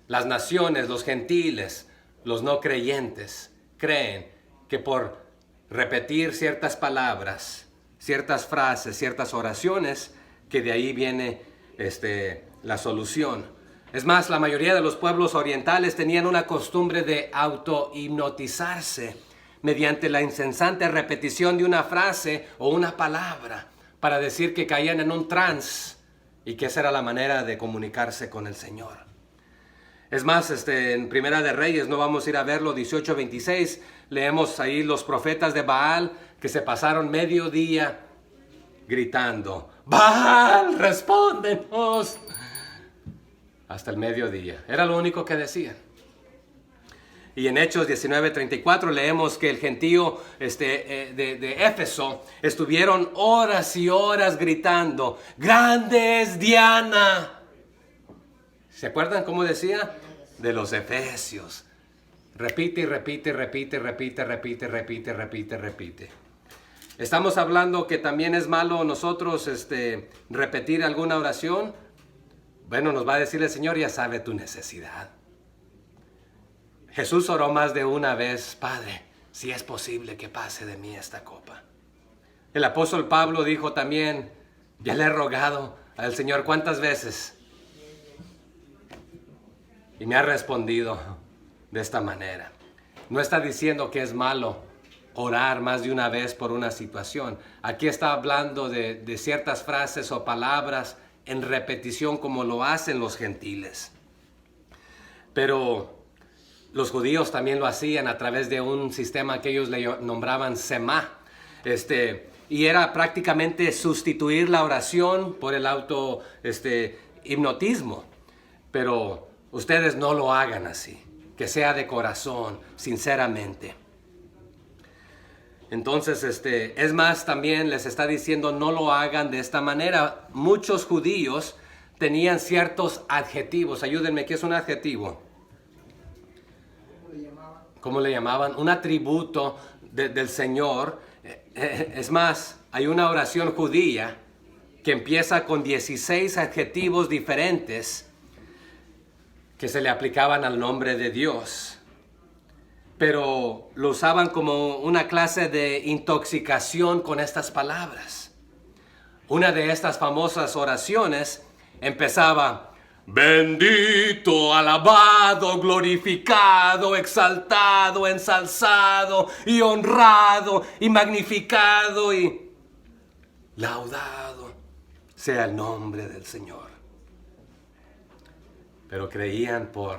las naciones, los gentiles, los no creyentes, creen que por repetir ciertas palabras, ciertas frases, ciertas oraciones, que de ahí viene la solución. Es más, la mayoría de los pueblos orientales tenían una costumbre de auto-hipnotizarse mediante la incesante repetición de una frase o una palabra para decir que caían en un trance y que esa era la manera de comunicarse con el Señor. Es más, en Primera de Reyes, no vamos a ir a verlo, 18:26, leemos ahí los profetas de Baal que se pasaron medio día gritando, Baal, respóndenos. Hasta el mediodía. Era lo único que decían. Y en Hechos 19:34 leemos que el gentío de Éfeso estuvieron horas y horas gritando, grande es Diana. ¿Se acuerdan cómo decía? De los efesios. Repite y repite, repite, repite, repite, repite, repite, repite. Estamos hablando que también es malo nosotros repetir alguna oración. Bueno, nos va a decir el Señor, ya sabe tu necesidad. Jesús oró más de una vez, Padre, si es posible que pase de mí esta copa. El apóstol Pablo dijo también, ya le he rogado al Señor ¿cuántas veces? Y me ha respondido de esta manera. No está diciendo que es malo orar más de una vez por una situación. Aquí está hablando de ciertas frases o palabras en repetición como lo hacen los gentiles. Pero los judíos también lo hacían a través de un sistema que ellos le nombraban semá. Y era prácticamente sustituir la oración por el hipnotismo. Pero ustedes no lo hagan así, que sea de corazón, sinceramente. Entonces, es más, también les está diciendo no lo hagan de esta manera. Muchos judíos tenían ciertos adjetivos. Ayúdenme, ¿qué es un adjetivo? ¿Cómo le llamaban? Un atributo del Señor. Es más, hay una oración judía que empieza con 16 adjetivos diferentes que se le aplicaban al nombre de Dios, pero lo usaban como una clase de intoxicación con estas palabras. Una de estas famosas oraciones empezaba, bendito, alabado, glorificado, exaltado, ensalzado y honrado y magnificado y laudado sea el nombre del Señor. Pero creían por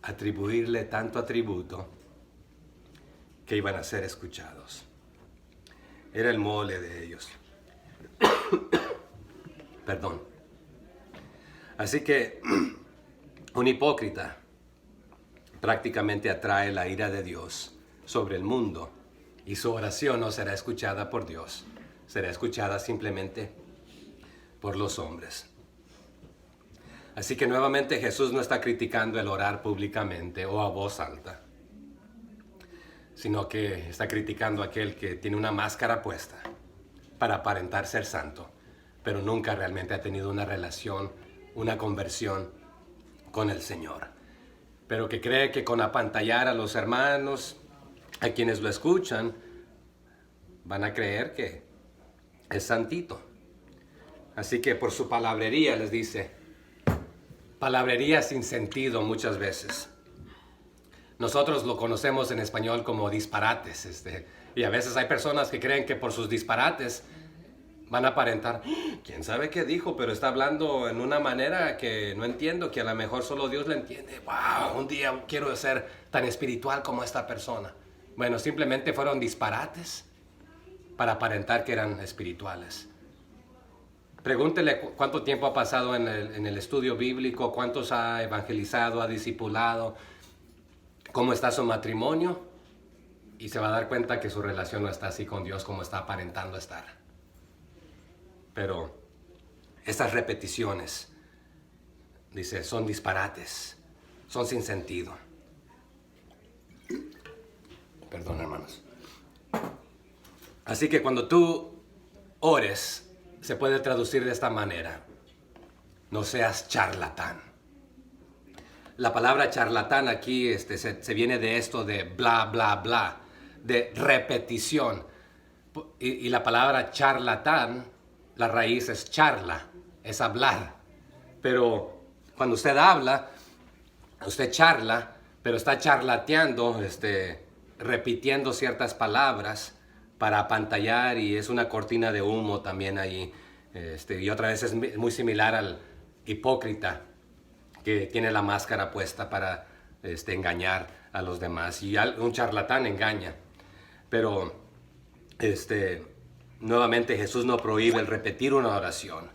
atribuirle tanto atributo que iban a ser escuchados. Era el mole de ellos. Perdón. Así que un hipócrita prácticamente atrae la ira de Dios sobre el mundo y su oración no será escuchada por Dios, será escuchada simplemente por los hombres. Así que nuevamente Jesús no está criticando el orar públicamente o a voz alta, sino que está criticando a aquel que tiene una máscara puesta para aparentar ser santo, pero nunca realmente ha tenido una relación, una conversión con el Señor. Pero que cree que con apantallar a los hermanos, a quienes lo escuchan, van a creer que es santito. Así que por su palabrería les dice, palabrería sin sentido muchas veces. Nosotros lo conocemos en español como disparates, y a veces hay personas que creen que por sus disparates van a aparentar, quién sabe qué dijo, pero está hablando en una manera que no entiendo, que a lo mejor solo Dios le entiende. Wow, un día quiero ser tan espiritual como esta persona. Bueno, simplemente fueron disparates para aparentar que eran espirituales. Pregúntele cuánto tiempo ha pasado en el estudio bíblico, cuántos ha evangelizado, ha discipulado, cómo está su matrimonio, y se va a dar cuenta que su relación no está así con Dios como está aparentando estar. Pero estas repeticiones, dice, son disparates, son sin sentido. Perdón, hermanos. Así que cuando tú ores, se puede traducir de esta manera: no seas charlatán. La palabra charlatán aquí se viene de esto de bla, bla, bla, de repetición. Y la palabra charlatán, la raíz es charla, es hablar. Pero cuando usted habla, usted charla, pero está charlateando, repitiendo ciertas palabras para apantallar, y es una cortina de humo también ahí. Y otra vez es muy similar al hipócrita que tiene la máscara puesta para engañar a los demás. Y un charlatán engaña. Pero nuevamente Jesús no prohíbe el repetir una oración.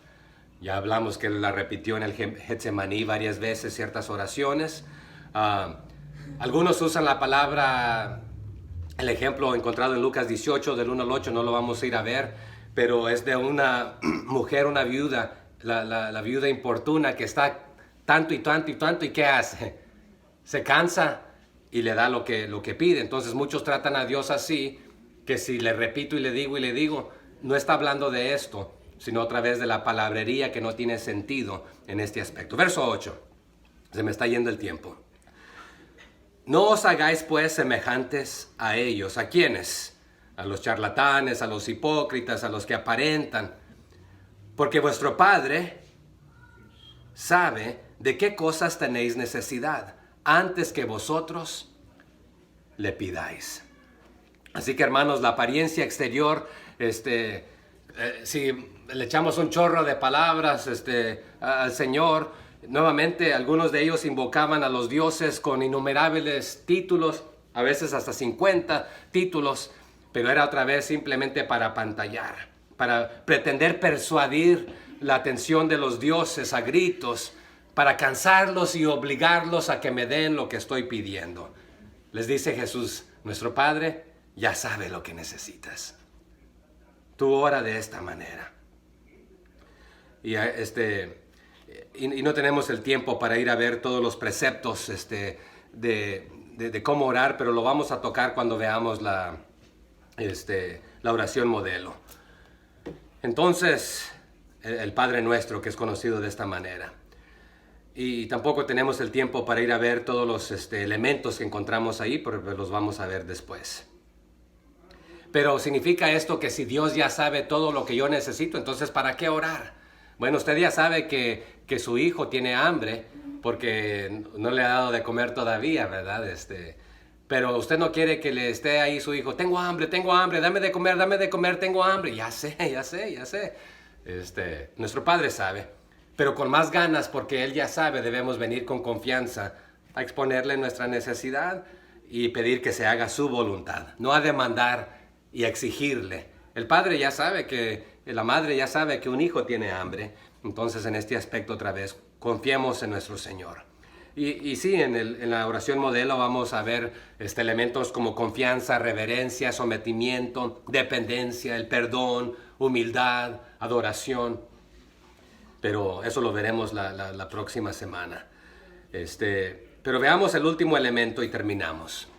Ya hablamos que él la repitió en el Getsemaní varias veces, ciertas oraciones. Algunos usan la palabra, el ejemplo encontrado en Lucas 18, del 1 al 8, no lo vamos a ir a ver, pero es de una mujer, una viuda, la viuda importuna que está tanto y tanto y tanto, ¿y qué hace? Se cansa y le da lo que pide. Entonces muchos tratan a Dios así, que si le repito y le digo, no está hablando de esto, sino otra vez de la palabrería que no tiene sentido en este aspecto. Verso 8, se me está yendo el tiempo. No os hagáis pues semejantes a ellos. ¿A quiénes? A los charlatanes, a los hipócritas, a los que aparentan. Porque vuestro Padre sabe de qué cosas tenéis necesidad antes que vosotros le pidáis. Así que, hermanos, la apariencia exterior, si le echamos un chorro de palabras al Señor, nuevamente algunos de ellos invocaban a los dioses con innumerables títulos, a veces hasta 50 títulos, pero era otra vez simplemente para apantallar, para pretender persuadir la atención de los dioses a gritos, para cansarlos y obligarlos a que me den lo que estoy pidiendo. Les dice Jesús, nuestro Padre ya sabe lo que necesitas. Tú ora de esta manera. Y no tenemos el tiempo para ir a ver todos los preceptos de cómo orar, pero lo vamos a tocar cuando veamos la oración modelo. Entonces, el Padre Nuestro, que es conocido de esta manera. Y tampoco tenemos el tiempo para ir a ver todos los elementos que encontramos ahí, pero los vamos a ver después. Pero significa esto que si Dios ya sabe todo lo que yo necesito, entonces ¿para qué orar? Bueno, usted ya sabe que su hijo tiene hambre porque no le ha dado de comer todavía, ¿verdad? Pero usted no quiere que le esté ahí su hijo, tengo hambre, dame de comer, tengo hambre. Ya sé. Nuestro Padre sabe, pero con más ganas, porque Él ya sabe, debemos venir con confianza a exponerle nuestra necesidad y pedir que se haga su voluntad, no a demandar y a exigirle. El padre ya sabe la madre ya sabe que un hijo tiene hambre. Entonces, en este aspecto otra vez, confiemos en nuestro Señor. Y sí, en la oración modelo vamos a ver elementos como confianza, reverencia, sometimiento, dependencia, el perdón, humildad, adoración. Pero eso lo veremos la próxima semana. Pero veamos el último elemento y terminamos.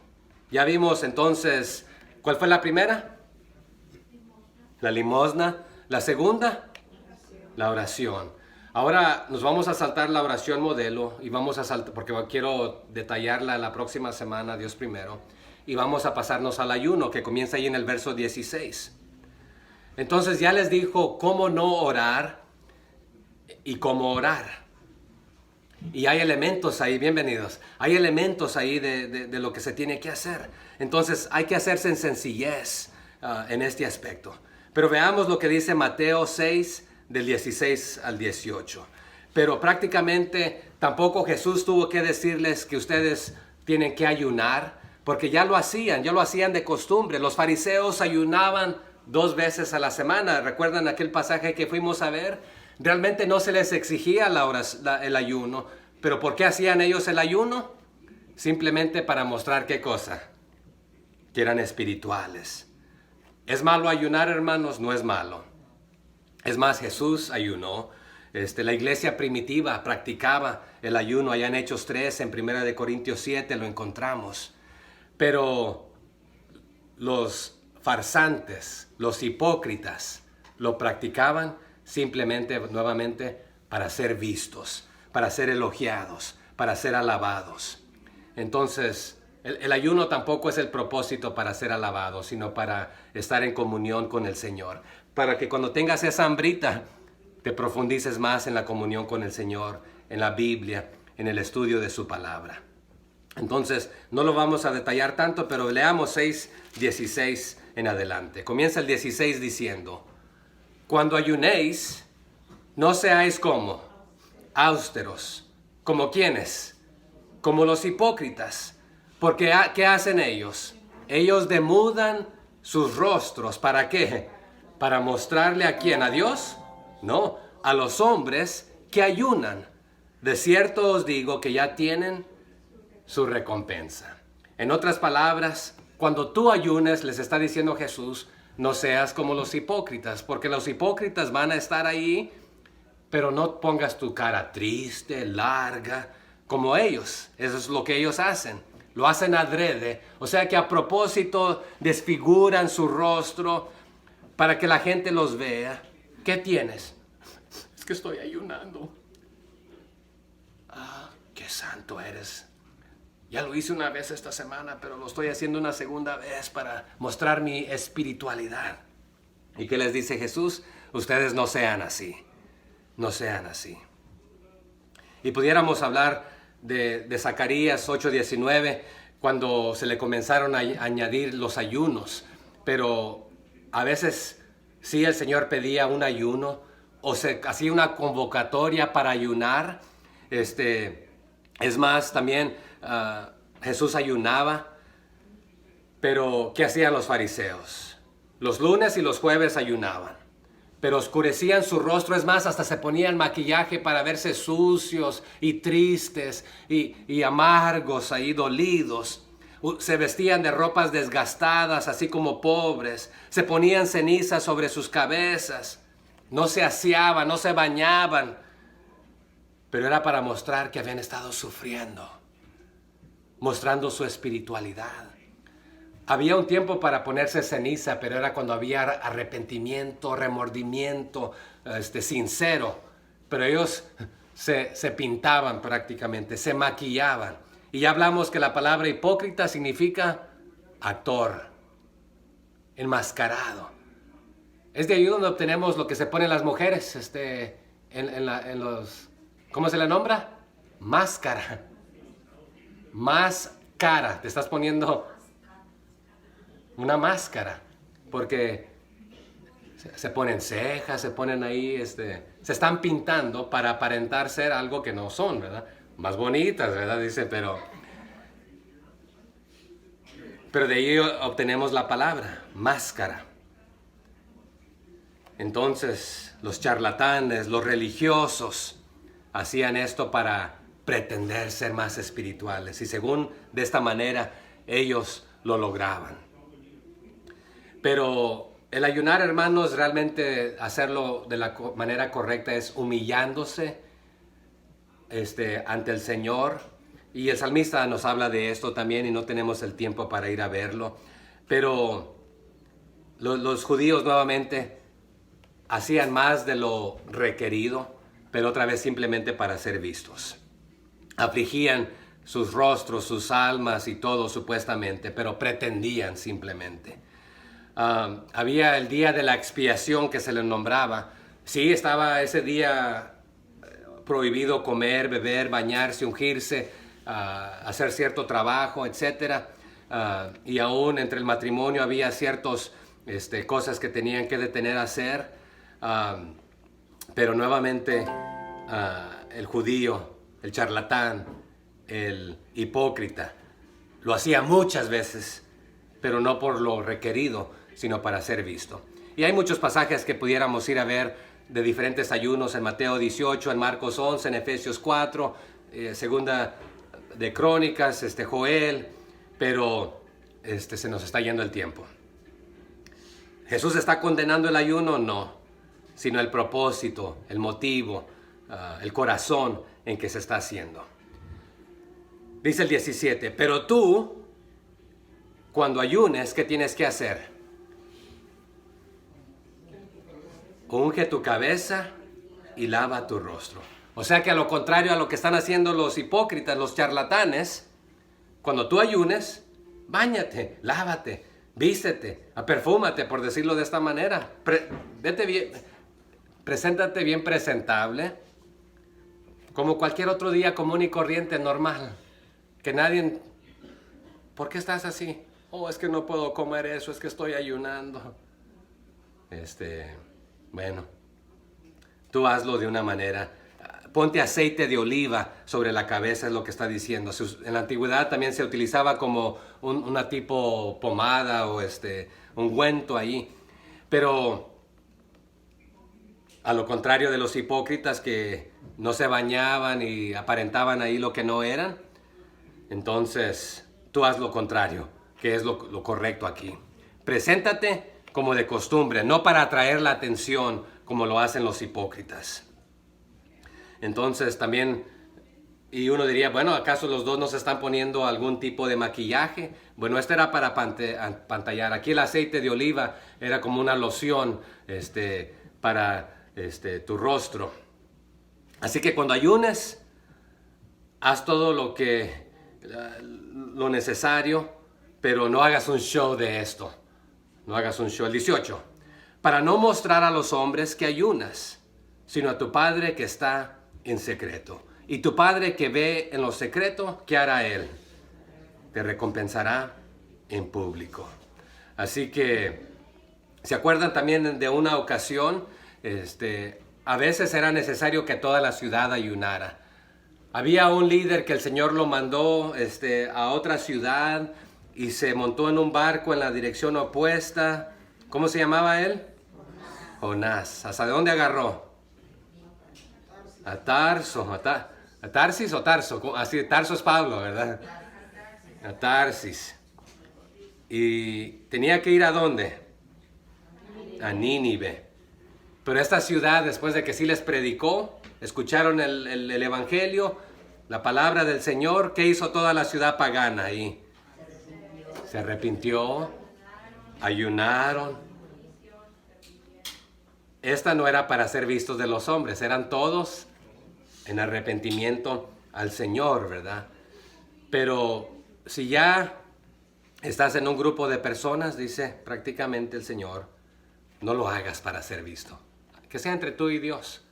Ya vimos entonces, ¿cuál fue la primera? La limosna. La segunda, la oración. Ahora nos vamos a saltar la oración modelo y vamos a saltar, porque quiero detallarla la próxima semana, Dios primero, y vamos a pasarnos al ayuno que comienza ahí en el verso 16. Entonces ya les dijo cómo no orar y cómo orar. Y hay elementos ahí, bienvenidos, hay elementos ahí de lo que se tiene que hacer. Entonces hay que hacerse en sencillez en este aspecto. Pero veamos lo que dice Mateo 6, del 16 al 18. Pero prácticamente tampoco Jesús tuvo que decirles que ustedes tienen que ayunar, porque ya lo hacían de costumbre. Los fariseos ayunaban 2 veces a la semana. ¿Recuerdan aquel pasaje que fuimos a ver? Realmente no se les exigía el ayuno. ¿Pero por qué hacían ellos el ayuno? Simplemente para mostrar ¿qué cosa? Que eran espirituales. ¿Es malo ayunar, hermanos? No es malo. Es más, Jesús ayunó. La iglesia primitiva practicaba el ayuno. Allá en Hechos 3, en 1 Corintios 7 lo encontramos. Pero los farsantes, los hipócritas, lo practicaban simplemente, nuevamente, para ser vistos, para ser elogiados, para ser alabados. Entonces, el ayuno tampoco es el propósito para ser alabado, sino para estar en comunión con el Señor. Para que cuando tengas esa hambrita, te profundices más en la comunión con el Señor, en la Biblia, en el estudio de su palabra. Entonces, no lo vamos a detallar tanto, pero leamos 6:16 en adelante. Comienza el 16 diciendo: cuando ayunéis, no seáis como austeros, ¿Como quiénes? Como los hipócritas. Porque ¿qué hacen ellos? Ellos demudan sus rostros. ¿Para qué? ¿Para mostrarle a quién? ¿A Dios? No, a los hombres que ayunan. De cierto os digo que ya tienen su recompensa. En otras palabras, cuando tú ayunes, les está diciendo Jesús, no seas como los hipócritas, porque los hipócritas van a estar ahí, pero no pongas tu cara triste, larga, como ellos. Eso es lo que ellos hacen. Lo hacen adrede. O sea que a propósito desfiguran su rostro para que la gente los vea. ¿Qué tienes? Es que estoy ayunando. Ah, qué santo eres. Ya lo hice una vez esta semana, pero lo estoy haciendo una segunda vez para mostrar mi espiritualidad. ¿Y qué les dice Jesús? Ustedes no sean así. No sean así. Y pudiéramos hablar de Zacarías 8:19, cuando se le comenzaron a añadir los ayunos. Pero a veces sí el Señor pedía un ayuno o se hacía una convocatoria para ayunar. Es más, también Jesús ayunaba. Pero ¿qué hacían los fariseos? Los lunes y los jueves ayunaban, pero oscurecían su rostro. Es más, hasta se ponían maquillaje para verse sucios y tristes y amargos, ahí dolidos. Se vestían de ropas desgastadas, así como pobres. Se ponían cenizas sobre sus cabezas. No se aseaban, no se bañaban. Pero era para mostrar que habían estado sufriendo, mostrando su espiritualidad. Había un tiempo para ponerse ceniza, pero era cuando había arrepentimiento, remordimiento, sincero. Pero ellos se pintaban prácticamente, se maquillaban. Y ya hablamos que la palabra hipócrita significa actor, enmascarado. Es de ahí donde obtenemos lo que se ponen las mujeres, en los, ¿cómo se le nombra? Máscara. Máscara. Te estás poniendo una máscara, porque se ponen cejas, se ponen ahí, se están pintando para aparentar ser algo que no son, ¿verdad? Más bonitas, ¿verdad? Dice, pero de ahí obtenemos la palabra, máscara. Entonces, los charlatanes, los religiosos, hacían esto para pretender ser más espirituales, y según de esta manera ellos lo lograban. Pero el ayunar, hermanos, realmente hacerlo de la manera correcta es humillándose ante el Señor. Y el salmista nos habla de esto también y no tenemos el tiempo para ir a verlo. Pero los judíos nuevamente hacían más de lo requerido, pero otra vez simplemente para ser vistos. Afligían sus rostros, sus almas y todo supuestamente, pero pretendían simplemente. Había el día de la expiación que se le nombraba. Sí, estaba ese día prohibido comer, beber, bañarse, ungirse, hacer cierto trabajo, etc. Y aún entre el matrimonio había ciertas cosas que tenían que detener a hacer. Pero nuevamente el judío, el charlatán, el hipócrita, lo hacía muchas veces, pero no por lo requerido, sino para ser visto. Y hay muchos pasajes que pudiéramos ir a ver de diferentes ayunos en Mateo 18, en Marcos 11, en Efesios 4, segunda de Crónicas, Joel, pero se nos está yendo el tiempo. ¿Jesús está condenando el ayuno? No, sino el propósito, el motivo, el corazón en que se está haciendo. Dice el 17, pero tú, cuando ayunes, ¿qué tienes que hacer? Unge tu cabeza y lava tu rostro. O sea que a lo contrario a lo que están haciendo los hipócritas, los charlatanes, cuando tú ayunes, báñate, lávate, vístete, perfúmate, por decirlo de esta manera. Vete bien, preséntate bien presentable, como cualquier otro día común y corriente, normal. Que nadie... ¿Por qué estás así? Oh, es que no puedo comer eso, es que estoy ayunando. Bueno, tú hazlo de una manera ponte aceite de oliva sobre la cabeza, es lo que está diciendo. En la antigüedad también se utilizaba como una tipo pomada o ungüento ahí. Pero a lo contrario de los hipócritas que no se bañaban y aparentaban ahí lo que no eran, entonces tú haz lo contrario, que es lo correcto aquí. Preséntate como de costumbre, no para atraer la atención como lo hacen los hipócritas. Entonces también, y uno diría, bueno, ¿acaso los dos no se están poniendo algún tipo de maquillaje? Bueno, este era para pantallar. Aquí el aceite de oliva era como una loción para tu rostro. Así que cuando ayunes, haz todo lo necesario, pero no hagas un show de esto. No hagas un show. El 18. Para no mostrar a los hombres que ayunas, sino a tu Padre que está en secreto. Y tu Padre que ve en lo secreto, ¿qué hará Él? Te recompensará en público. Así que, ¿se acuerdan también de una ocasión? A veces era necesario que toda la ciudad ayunara. Había un líder que el Señor lo mandó a otra ciudad y se montó en un barco en la dirección opuesta. ¿Cómo se llamaba él? Jonás. ¿Hasta dónde agarró? A Tarso. ¿A Tarsis o Tarso? Así, Tarso es Pablo, ¿verdad? A Tarsis. ¿Y tenía que ir a dónde? A Nínive. Pero esta ciudad, después de que sí les predicó, escucharon el evangelio, la palabra del Señor, ¿qué hizo toda la ciudad pagana ahí? Se arrepintió, ayunaron. Esta no era para ser vistos de los hombres, eran todos en arrepentimiento al Señor, ¿verdad? Pero si ya estás en un grupo de personas, dice prácticamente el Señor, no lo hagas para ser visto. Que sea entre tú y Dios.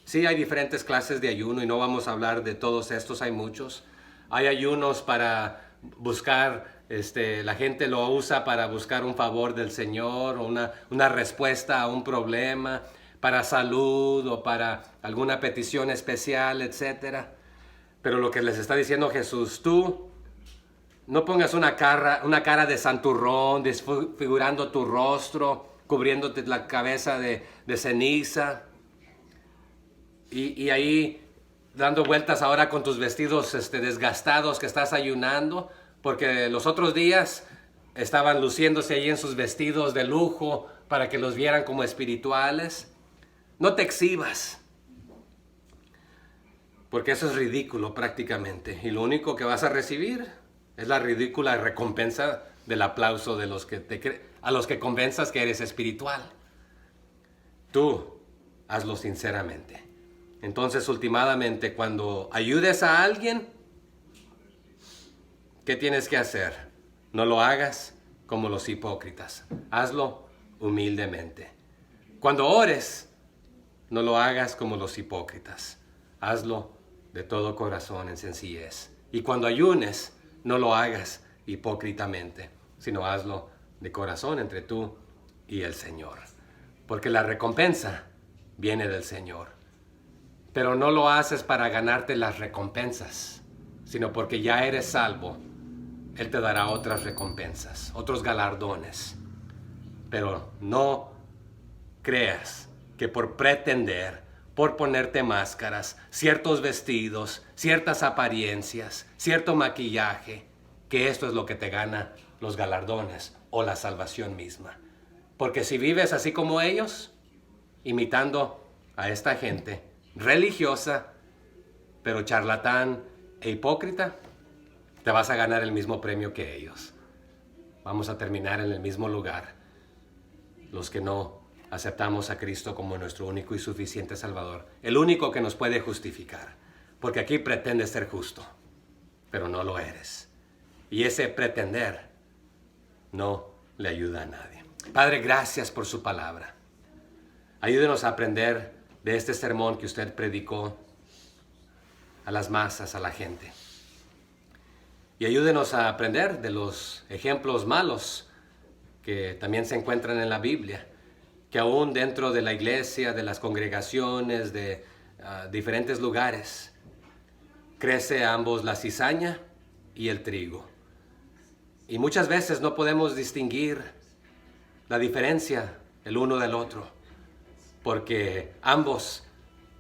Sí, hay diferentes clases de ayuno y no vamos a hablar de todos estos, hay muchos. Hay ayunos para buscar, la gente lo usa para buscar un favor del Señor o una respuesta a un problema, para salud o para alguna petición especial, etc. Pero lo que les está diciendo Jesús, tú no pongas una cara de santurrón, desfigurando tu rostro, cubriéndote la cabeza de ceniza. Y ahí dando vueltas ahora con tus vestidos desgastados que estás ayunando, porque los otros días estaban luciéndose ahí en sus vestidos de lujo para que los vieran como espirituales. No te exhibas, porque eso es ridículo prácticamente. Y lo único que vas a recibir es la ridícula recompensa del aplauso de a los que convenzas que eres espiritual. Tú hazlo sinceramente. Entonces, últimamente, cuando ayudes a alguien, ¿qué tienes que hacer? No lo hagas como los hipócritas. Hazlo humildemente. Cuando ores, no lo hagas como los hipócritas. Hazlo de todo corazón en sencillez. Y cuando ayunes, no lo hagas hipócritamente, sino hazlo de corazón entre tú y el Señor. Porque la recompensa viene del Señor. Pero no lo haces para ganarte las recompensas, sino porque ya eres salvo. Él te dará otras recompensas, otros galardones. Pero no creas que por pretender, por ponerte máscaras, ciertos vestidos, ciertas apariencias, cierto maquillaje, que esto es lo que te gana los galardones o la salvación misma. Porque si vives así como ellos, imitando a esta gente religiosa, pero charlatán e hipócrita, te vas a ganar el mismo premio que ellos. Vamos a terminar en el mismo lugar, los que no aceptamos a Cristo como nuestro único y suficiente Salvador, el único que nos puede justificar, porque aquí pretendes ser justo, pero no lo eres. Y ese pretender no le ayuda a nadie. Padre, gracias por su palabra. Ayúdenos a aprender de este sermón que usted predicó a las masas, a la gente. Y ayúdenos a aprender de los ejemplos malos que también se encuentran en la Biblia, que aún dentro de la iglesia, de las congregaciones, de diferentes lugares, crece ambos la cizaña y el trigo. Y muchas veces no podemos distinguir la diferencia el uno del otro, porque ambos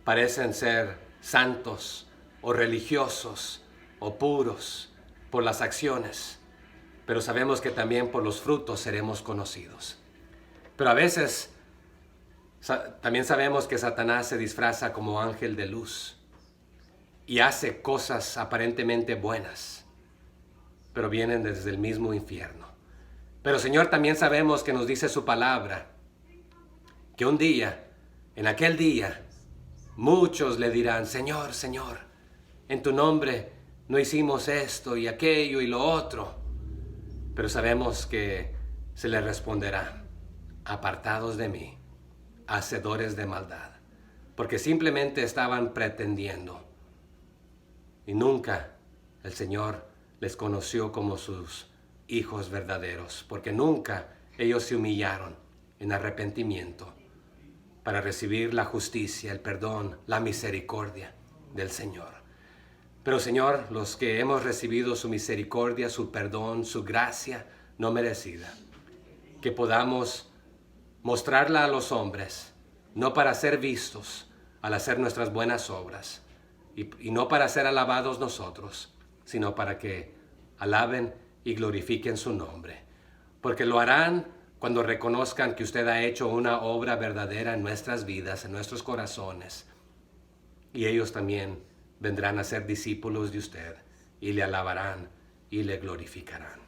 parecen ser santos o religiosos o puros por las acciones, pero sabemos que también por los frutos seremos conocidos. Pero a veces también sabemos que Satanás se disfraza como ángel de luz y hace cosas aparentemente buenas, pero vienen desde el mismo infierno. Pero Señor, también sabemos que nos dice su palabra, que un día, en aquel día, muchos le dirán: Señor, Señor, en tu nombre no hicimos esto y aquello y lo otro. Pero sabemos que se le responderá: apartados de mí, hacedores de maldad, porque simplemente estaban pretendiendo. Y nunca el Señor les conoció como sus hijos verdaderos, porque nunca ellos se humillaron en arrepentimiento para recibir la justicia, el perdón, la misericordia del Señor. Pero Señor, los que hemos recibido su misericordia, su perdón, su gracia no merecida, que podamos mostrarla a los hombres, no para ser vistos al hacer nuestras buenas obras, y no para ser alabados nosotros, sino para que alaben y glorifiquen su nombre. Porque lo harán cuando reconozcan que usted ha hecho una obra verdadera en nuestras vidas, en nuestros corazones. Y ellos también vendrán a ser discípulos de usted y le alabarán y le glorificarán.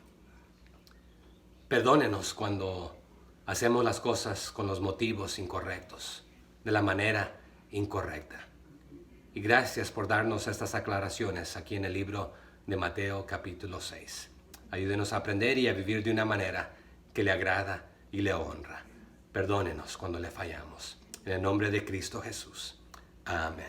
Perdónenos cuando hacemos las cosas con los motivos incorrectos, de la manera incorrecta. Y gracias por darnos estas aclaraciones aquí en el libro de Mateo capítulo 6. Ayúdenos a aprender y a vivir de una manera que le agrada y le honra. Perdónenos cuando le fallamos. En el nombre de Cristo Jesús. Amén.